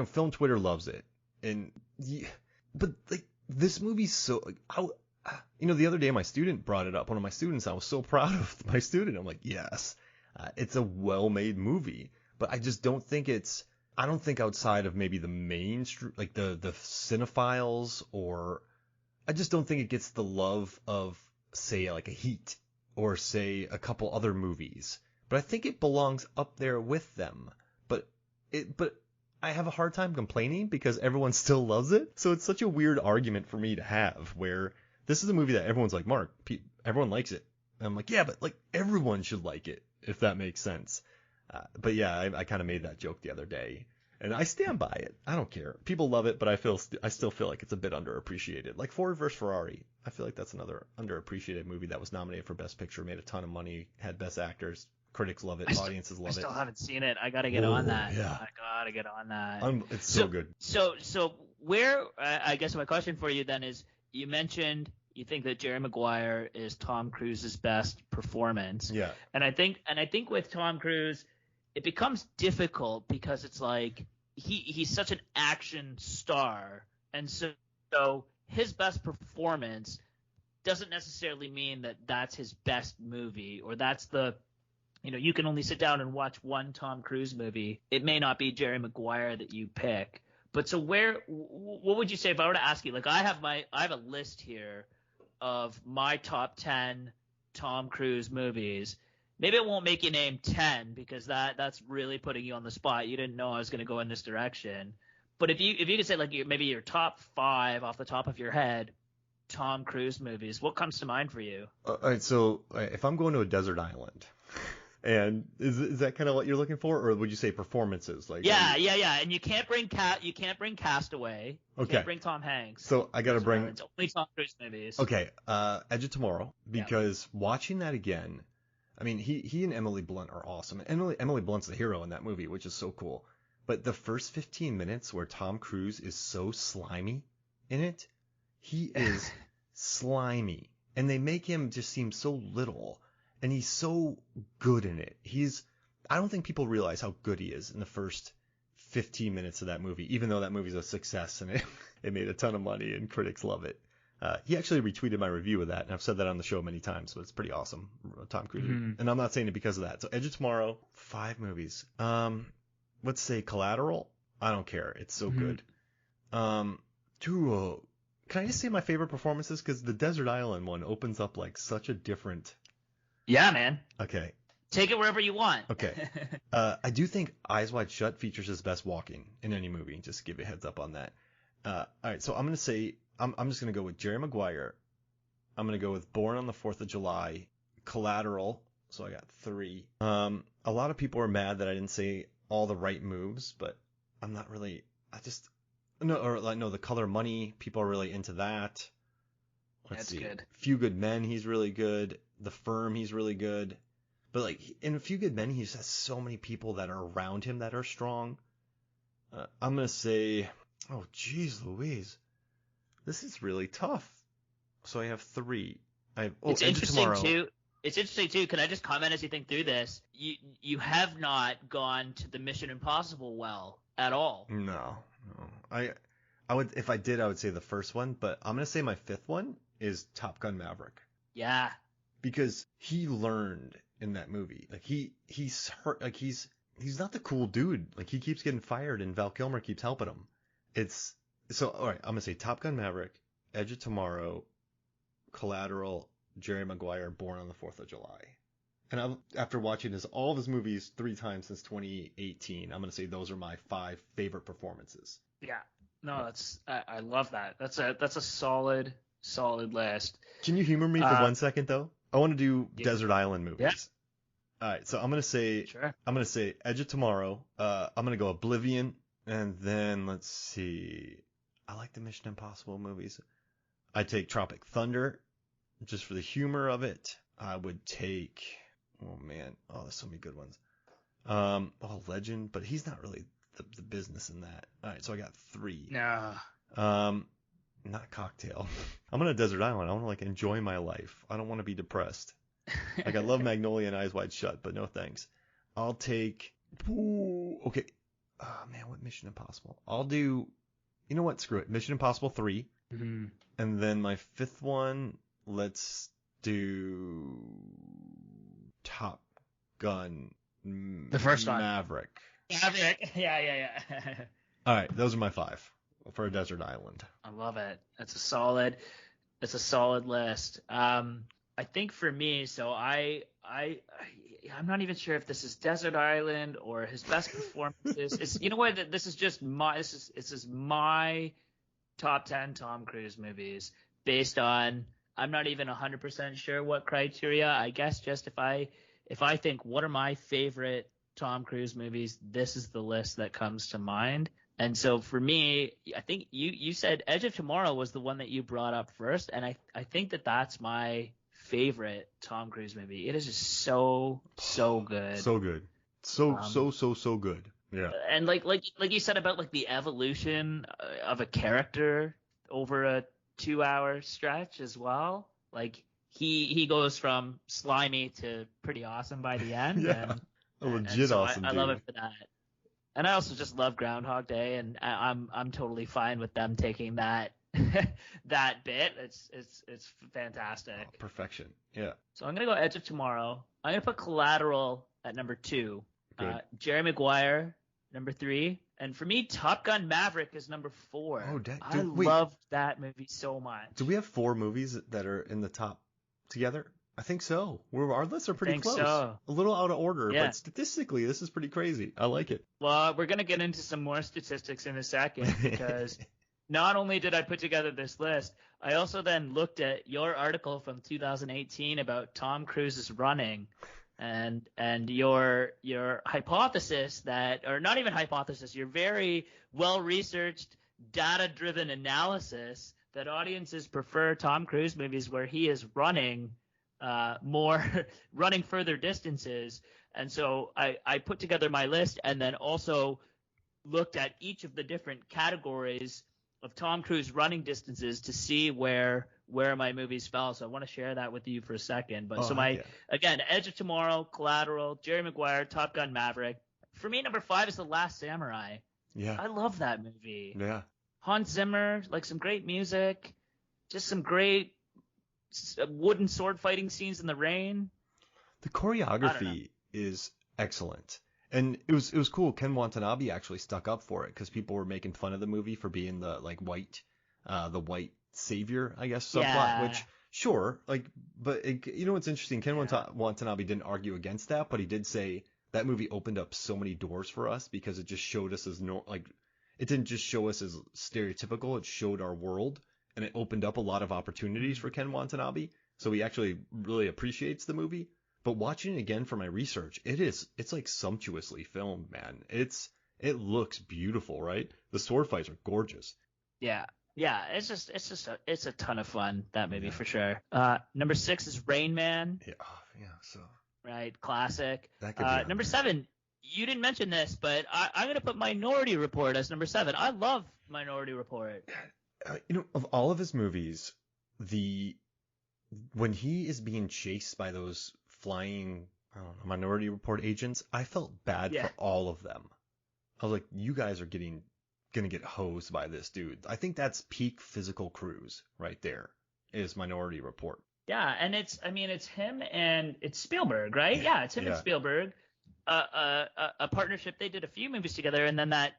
film Twitter loves it, but like this movie's so like the other day my student brought it up. One of my students, I was so proud of my student. I'm like, yes, it's a well-made movie, but I just don't think I don't think outside of maybe the mainstream, like the cinephiles, or I just don't think it gets the love of say like a Heat or say a couple other movies. but I think it belongs up there with them. But I have a hard time complaining because everyone still loves it. So it's such a weird argument for me to have where this is a movie that everyone's like, Mark, everyone likes it. And I'm like, yeah, but like everyone should like it, if that makes sense. But yeah, I kind of made that joke the other day, and I stand by it. I don't care. People love it, but I still feel like it's a bit underappreciated. Like Ford vs. Ferrari, I feel like that's another underappreciated movie that was nominated for Best Picture, made a ton of money, had Best Actors. Critics love it. Audiences love it. I still haven't seen it. I gotta get on that. Yeah. I gotta get on that. It's so good. So where I guess my question for you then is, you mentioned you think that Jerry Maguire is Tom Cruise's best performance. Yeah. And I think with Tom Cruise, it becomes difficult because it's like he's such an action star, and so his best performance doesn't necessarily mean that that's his best movie, or that's the, you can only sit down and watch one Tom Cruise movie. It may not be Jerry Maguire that you pick. But so what would you say if I were to ask you, like I have a list here of my top 10 Tom Cruise movies. Maybe it won't make you name 10 because that's really putting you on the spot. You didn't know I was going to go in this direction. But if you could say like maybe your top 5 off the top of your head Tom Cruise movies, what comes to mind for you? All right, so if I'm going to a desert island, and is that kind of what you're looking for, or would you say performances? Like yeah. And you can't bring Castaway. You Okay. can't bring Tom Hanks. So I got to bring. It's only Tom Cruise movies. Okay, Edge of Tomorrow, because watching that again, I mean, he and Emily Blunt are awesome. Emily Blunt's the hero in that movie, which is so cool. But the first 15 minutes where Tom Cruise is so slimy in it, he is slimy, and they make him just seem so little, and he's so good in it. I don't think people realize how good he is in the first 15 minutes of that movie, even though that movie's a success and it made a ton of money and critics love it. He actually retweeted my review of that, and I've said that on the show many times, so it's pretty awesome. Tom Cruise. Mm-hmm. And I'm not saying it because of that. So Edge of Tomorrow, 5 movies. Let's say Collateral. I don't care. It's so good. Can I just say my favorite performances? Because the Desert Island one opens up like such a different... Yeah, man. Okay. Take it wherever you want. Okay. I do think Eyes Wide Shut features his best walking in any movie. Just to give you a heads up on that. All right, so I'm going to say... I'm just going to go with Jerry Maguire. I'm going to go with Born on the 4th of July. Collateral. So I got 3. A lot of people are mad that I didn't say all the right moves, but I'm not really... The Color Money, people are really into that. Let's see. Good. Few Good Men, he's really good. The Firm, he's really good. But like in A Few Good Men, he just has so many people that are around him that are strong. I'm gonna say, oh geez, Louise, this is really tough. So I have 3. It's interesting too. It's interesting too. Can I just comment as you think through this? You have not gone to the Mission Impossible well at all. No. I would, if I did, I would say the first one, but I'm gonna say my 5th one is Top Gun Maverick. Yeah. Because he learned in that movie. Like he's hurt. Like he's not the cool dude. Like he keeps getting fired, and Val Kilmer keeps helping him. It's so all right. I'm gonna say Top Gun Maverick, Edge of Tomorrow, Collateral, Jerry Maguire, Born on the 4th of July. And after watching all of his movies 3 times since 2018, I'm gonna say those are my 5 favorite performances. Yeah. No, I love that. That's a solid list. Can you humor me for 1 second though? I want to do Desert Island movies. Yeah. All right, so I'm gonna say Edge of Tomorrow. I'm gonna go Oblivion, and then let's see. I like the Mission Impossible movies. I take Tropic Thunder, just for the humor of it. I would take. Oh man, there's so many good ones. Legend, but he's not really the business in that. All right, so I got 3. No. Not Cocktail. I'm on a desert island. I want to like enjoy my life. I don't want to be depressed. Like I love Magnolia and Eyes Wide Shut, but no thanks. I'll take. Okay. Oh man, what Mission Impossible? I'll do. You know what? Screw it. Mission Impossible 3. Mm-hmm. And then my 5th one. Let's do Top Gun. The first one. Maverick. Yeah. All right, those are my 5 for a desert island. I love it. It's a solid list. I think for me, so I I'm not even sure if this is Desert Island or his best performances. It's, you know what? This is my top 10 Tom Cruise movies based on, I'm not even 100% sure what criteria. I guess just if I think what are my favorite Tom Cruise movies, this is the list that comes to mind. And so for me, I think you said Edge of Tomorrow was the one that you brought up first, and I think that's my favorite Tom Cruise movie. It is just so good. So good. So good. Yeah. And like you said about like the evolution of a character over a 2-hour stretch as well. Like he goes from slimy to pretty awesome by the end. Yeah. And Awesome. I love it for that. And I also just love Groundhog Day, and I'm totally fine with them taking that that bit. It's fantastic. Oh, perfection. Yeah. So I'm gonna go Edge of Tomorrow. I'm gonna put Collateral at number 2. Jerry Maguire number 3, and for me, Top Gun Maverick is number 4. Oh, I loved that movie so much. Do we have 4 movies that are in the top together? I think so. Our lists are pretty close. So. A little out of order, yeah. But statistically, this is pretty crazy. I like it. Well, we're going to get into some more statistics in a second because not only did I put together this list, I also then looked at your article from 2018 about Tom Cruise's running and your hypothesis that, or not even hypothesis, your very well-researched, data-driven analysis that audiences prefer Tom Cruise movies where he is running running further distances. And so I put together my list and then also looked at each of the different categories of Tom Cruise running distances to see where my movies fell. So I want to share that with you for a second. But again, Edge of Tomorrow, Collateral, Jerry Maguire, Top Gun Maverick. For me, number 5 is The Last Samurai. Yeah. I love that movie. Yeah. Hans Zimmer, like some great music, just some great wooden sword fighting scenes in the rain. The choreography is excellent, and it was cool. Ken Watanabe actually stuck up for it because people were making fun of the movie for being the white savior, I guess, subplot. Which sure, but you know what's interesting? Ken Watanabe didn't argue against that, but he did say that movie opened up so many doors for us because it just showed us as it didn't just show us as stereotypical. It showed our world. And it opened up a lot of opportunities for Ken Watanabe. So he actually really appreciates the movie. But watching it again for my research, it's like sumptuously filmed, man. It looks beautiful, right? The sword fights are gorgeous. Yeah. Yeah, it's a ton of fun, that movie for sure. Number 6 is Rain Man. Yeah, so right, classic. That could be number 7, you didn't mention this, but I'm going to put Minority Report as number 7. I love Minority Report. Of all of his movies, when he is being chased by those flying, Minority Report agents, I felt bad for all of them. I was like, you guys are gonna get hosed by this dude. I think that's peak physical Cruise right there, is Minority Report. Yeah, and it's him and it's Spielberg, right? Yeah, it's him and Spielberg. A partnership. They did a few movies together, and then that.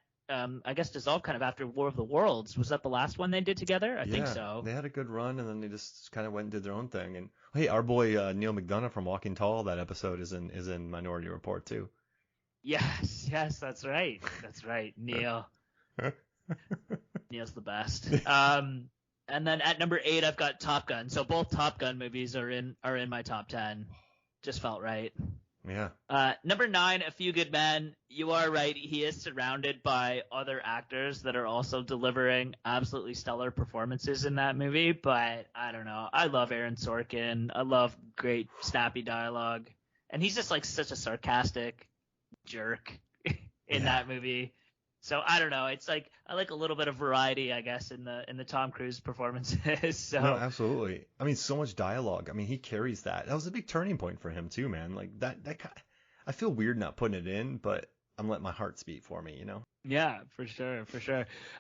I guess dissolved kind of after War of the Worlds. Was that the last one they did together? I think so. They had a good run, and then they just kind of went and did their own thing. And hey, our boy Neil McDonough from Walking Tall, that episode is in Minority Report too. Yes, that's right. That's right, Neil. Neil's the best. And then at number 8, I've got Top Gun. So both Top Gun movies are in my top 10. Just felt right. Yeah. Number 9, A Few Good Men. You are right. He is surrounded by other actors that are also delivering absolutely stellar performances in that movie. But I don't know. I love Aaron Sorkin. I love great snappy dialogue. And he's just like such a sarcastic jerk in that movie. So I don't know. It's like I like a little bit of variety, I guess, in the Tom Cruise performances. So no, absolutely. I mean, so much dialogue. I mean, he carries that. That was a big turning point for him too, man. Like that. I feel weird not putting it in, but I'm letting my heart speak for me, Yeah, for sure.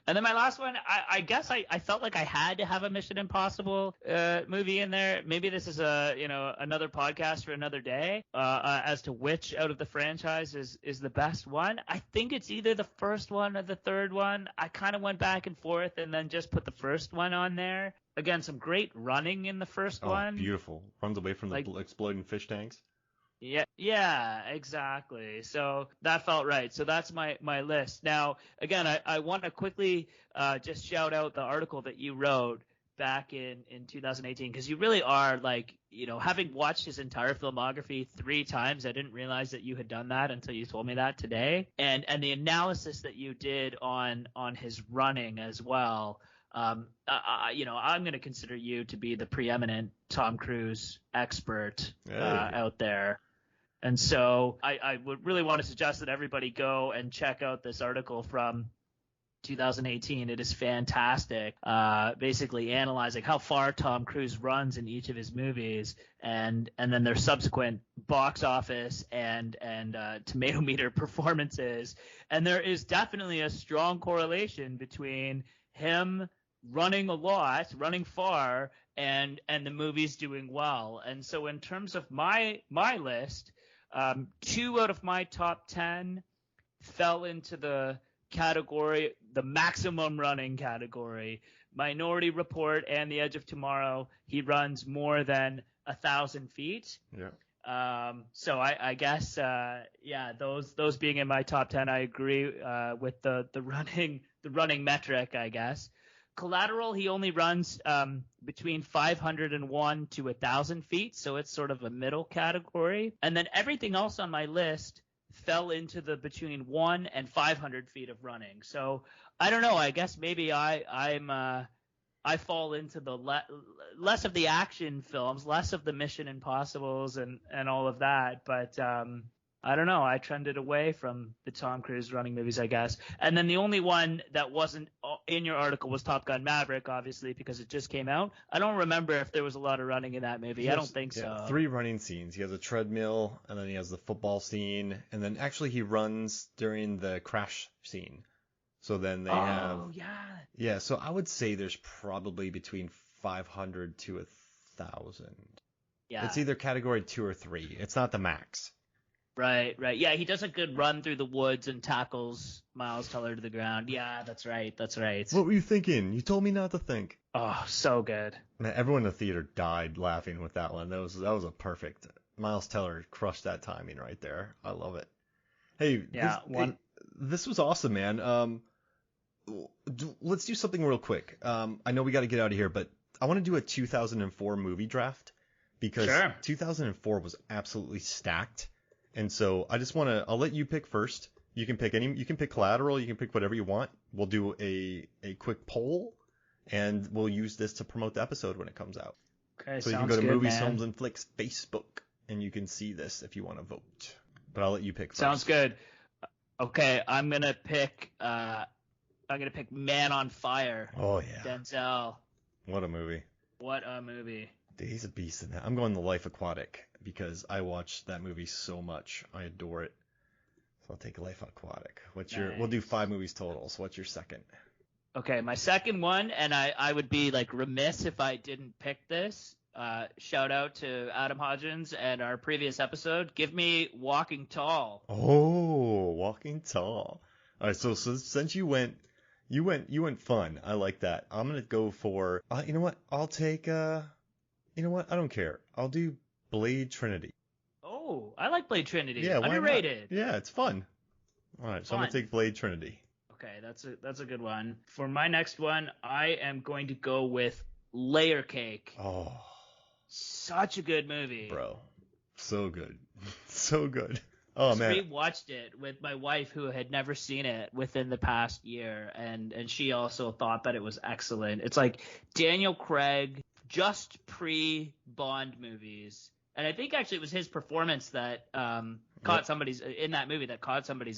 And then my last one, I guess I felt like I had to have a Mission Impossible movie in there. Maybe this is another podcast for another day as to which out of the franchise is the best one. I think it's either the first one or the third one. I kind of went back and forth and then just put the first one on there. Again, some great running in the first one. Beautiful. Runs away from the exploding fish tanks. Yeah, exactly. So that felt right. So that's my list. Now, again, I want to quickly just shout out the article that you wrote back in 2018, because you really are like, having watched his entire filmography 3 times, I didn't realize that you had done that until you told me that today. And the analysis that you did on his running as well. I'm going to consider you to be the preeminent Tom Cruise expert out there. And so I would really want to suggest that everybody go and check out this article from 2018. It is fantastic, basically analyzing how far Tom Cruise runs in each of his movies, and then their subsequent box office and tomato meter performances. And there is definitely a strong correlation between him running a lot, running far, and the movies doing well. And so in terms of my list, 2 out of my top 10 fell into the category, the maximum running category. Minority Report and The Edge of Tomorrow, he runs more than 1,000 feet. Yeah. So I guess, those being in my top 10, I agree with the running metric, I guess. Collateral, he only runs between 501 to 1,000 feet, so it's sort of a middle category. And then everything else on my list fell into the between 1 and 500 feet of running. So I don't know. I guess maybe I fall into the less of the action films, less of the Mission Impossibles and all of that. But I don't know. I trended away from the Tom Cruise running movies, I guess. And then the only one that wasn't in your article was Top Gun Maverick, obviously, because it just came out. I don't remember if there was a lot of running in that movie. I don't think so. 3 running scenes. He has a treadmill, and then he has the football scene, and then actually he runs during the crash scene. So then they have... Oh, yeah. Yeah, so I would say there's probably between 500 to 1,000. Yeah. It's either category 2 or 3. It's not the max. Right. Yeah, he does a good run through the woods and tackles Miles Teller to the ground. Yeah, that's right. What were you thinking? You told me not to think. Oh, so good. Man, everyone in the theater died laughing with that one. That was a perfect. Miles Teller crushed that timing right there. I love it. Hey, yeah, this was awesome, man. Let's do something real quick. I know we got to get out of here, but I want to do a 2004 movie draft because 2004 was absolutely stacked. And so I'll let you pick first. You can pick Collateral, you can pick whatever you want. We'll do a quick poll, and we'll use this to promote the episode when it comes out. Okay, so you can go to Movies, Films, and Flicks Facebook, and you can see this if you want to vote. But I'll let you pick first. Sounds good. Okay, I'm gonna pick Man on Fire. Oh yeah. Denzel. What a movie. Dude, he's a beast in that. I'm going The Life Aquatic because I watched that movie so much. I adore it. So I'll take Life Aquatic. We'll do 5 movies total. So what's your second? Okay, my second one, and I would be like remiss if I didn't pick this. Shout out to Adam Hodgins and our previous episode. Give me Walking Tall. Oh, Walking Tall. All right, so since you went fun. I like that. I'm gonna go for. You know what? I'll take. You know what? I don't care. I'll do Blade Trinity. Oh, I like Blade Trinity. Yeah, underrated. Yeah, it's fun. All right, so I'm gonna take Blade Trinity. Okay, that's a good one. For my next one, I am going to go with Layer Cake. Oh, such a good movie, bro. So good, so good. Oh man, I rewatched it with my wife who had never seen it within the past year, and she also thought that it was excellent. It's like Daniel Craig just pre-Bond movies, and I think actually it was his performance that caught somebody's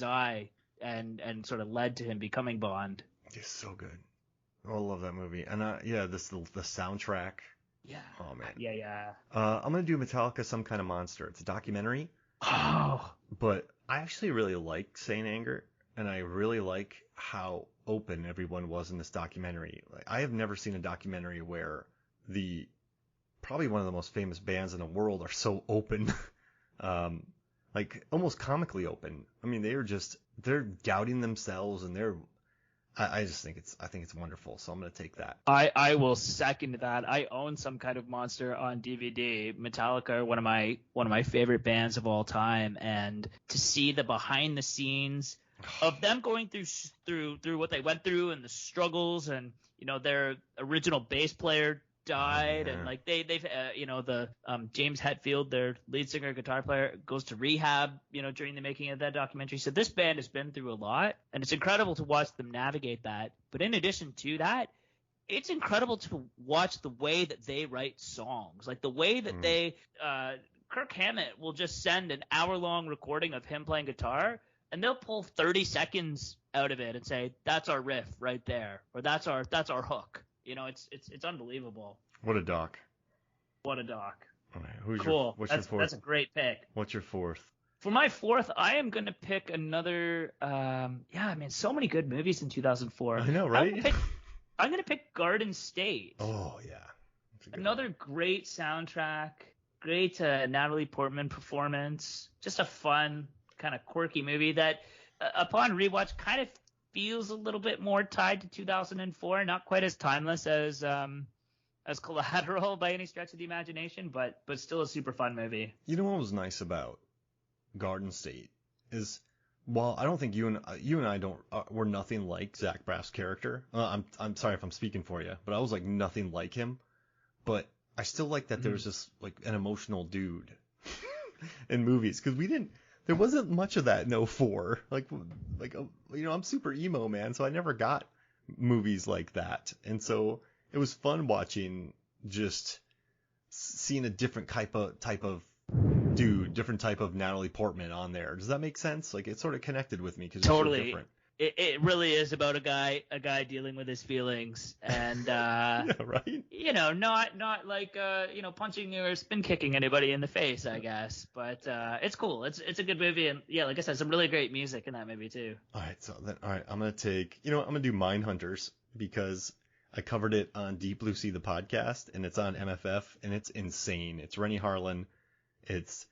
eye and sort of led to him becoming Bond. It's so good. Oh, I love that movie, and the soundtrack. Yeah. Oh man. Yeah. I'm gonna do Metallica, Some Kind of Monster. It's a documentary. Oh. But I actually really like Saint Anger, and I really like how open everyone was in this documentary. Like, I have never seen a documentary where probably one of the most famous bands in the world are so open, like almost comically open. I mean, they're doubting themselves, and I just think it's wonderful. So I'm gonna take that. I will second that. I own Some Kind of Monster on DVD. Metallica are one of my favorite bands of all time, and to see the behind the scenes of them going through what they went through and the struggles, and their original bass player died, and like they've the James Hetfield, their lead singer, guitar player, goes to rehab during the making of that documentary. So this band has been through a lot, and it's incredible to watch them navigate that. But in addition to that, it's incredible to watch the way that they write songs, like the way that they Kirk Hammett will just send an hour-long recording of him playing guitar, and they'll pull 30 seconds out of it and say, that's our riff right there, or that's our hook. It's unbelievable. What a doc. What a doc. All right, cool. What's your fourth? That's a great pick. What's your fourth? For my fourth, I am going to pick another so many good movies in 2004. I know, right? I'm going to pick Garden State. Oh, yeah. Another great soundtrack, great Natalie Portman performance, just a fun, kind of quirky movie that upon rewatch kind of feels a little bit more tied to 2004, not quite as timeless as Collateral by any stretch of the imagination, but still a super fun movie. You know what was nice about Garden State is, while I don't think you and I we're nothing like Zach Braff's character. I'm sorry if I'm speaking for you, but I was like nothing like him. But I still like that there's this like an emotional dude in movies, because there wasn't much of that in 04. I'm super emo, man, so I never got movies like that. And so it was fun watching, just seeing a different type of dude, different type of Natalie Portman on there. Does that make sense? Like, it sort of connected with me because totally. It's so different. It really is about a guy dealing with his feelings, and yeah, right. Not like punching or spin kicking anybody in the face, I guess. But it's cool. It's a good movie, and yeah, like I said, some really great music in that movie too. All right, I'm gonna take. I'm gonna do Mindhunters because I covered it on Deep Blue Sea, the podcast, and it's on MFF, and it's insane. It's Rennie Harlan. It's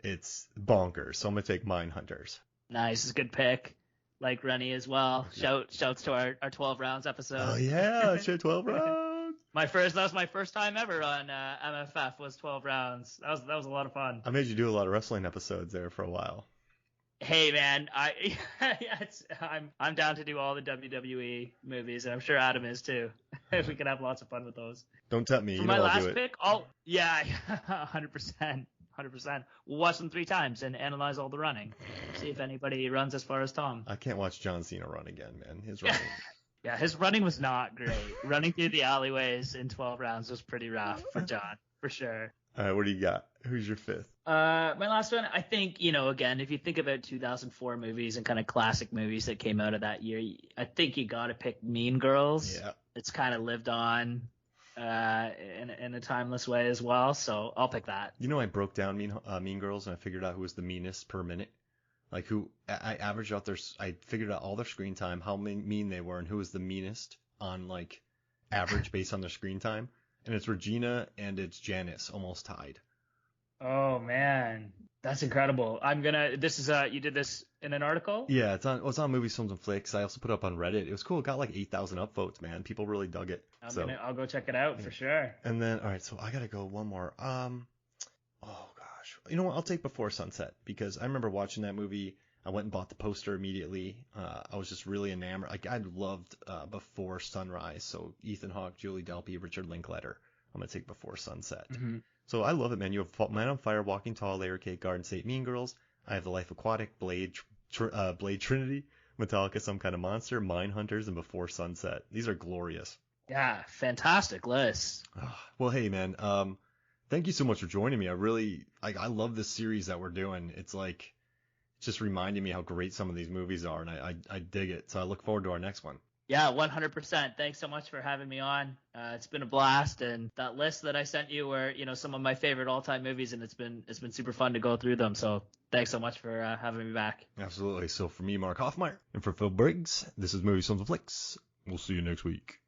bonkers. So I'm gonna take Mindhunters. Nice, it's a good pick. Like Rennie as well. Shouts to our 12 rounds episode. Oh yeah, 12 rounds. That was my first time ever on MFF was 12 rounds. That was a lot of fun. I made you do a lot of wrestling episodes there for a while. Hey man, I'm down to do all the WWE movies, and I'm sure Adam is too. We can have lots of fun with those. Don't tempt me. For my last pick, 100%. 100%. We'll watch them 3 times and analyze all the running. See if anybody runs as far as Tom. I can't watch John Cena run again, man. His running. Yeah, his running was not great. Running through the alleyways in 12 rounds was pretty rough for John, for sure. All right, what do you got? Who's your fifth? My last one, I think, again, if you think about 2004 movies and kind of classic movies that came out of that year, I think you got to pick Mean Girls. Yeah. It's kind of lived on in a timeless way as well, so I'll pick that. I broke down Mean Girls, and I figured out who was the meanest per minute. Like, who I averaged out I figured out all their screen time, how mean they were, and who was the meanest on like average based on their screen time. And it's Regina and it's Janice, almost tied. Oh man, that's incredible. This is you did this in an article? Yeah, it's on Movies, Films, and Flicks. I also put it up on Reddit. It was cool. It got like 8,000 upvotes, man. People really dug it. I'll go check it out for sure. And then, all right, so I gotta go one more. Oh gosh, you know what? I'll take Before Sunset, because I remember watching that movie. I went and bought the poster immediately. I was just really enamored. Like, I loved Before Sunrise. So Ethan Hawke, Julie Delpy, Richard Linklater. I'm gonna take Before Sunset. Mm-hmm. So I love it, man. You have Man on Fire, Walking Tall, Layer Cake, Garden State, Mean Girls. I have The Life Aquatic, Blade Trinity, Metallica, Some Kind of Monster, Mindhunters, and Before Sunset. These are glorious. Yeah, fantastic list. Well, hey, man. Thank you so much for joining me. I love this series that we're doing. It's like just reminding me how great some of these movies are, and I dig it. So I look forward to our next one. Yeah, 100%. Thanks so much for having me on. It's been a blast, and that list that I sent you were, some of my favorite all-time movies, and it's been super fun to go through them. So thanks so much for having me back. Absolutely. So for me, Mark Hoffmeyer, and for Phil Briggs, this is Movies, Films, and Flicks. We'll see you next week.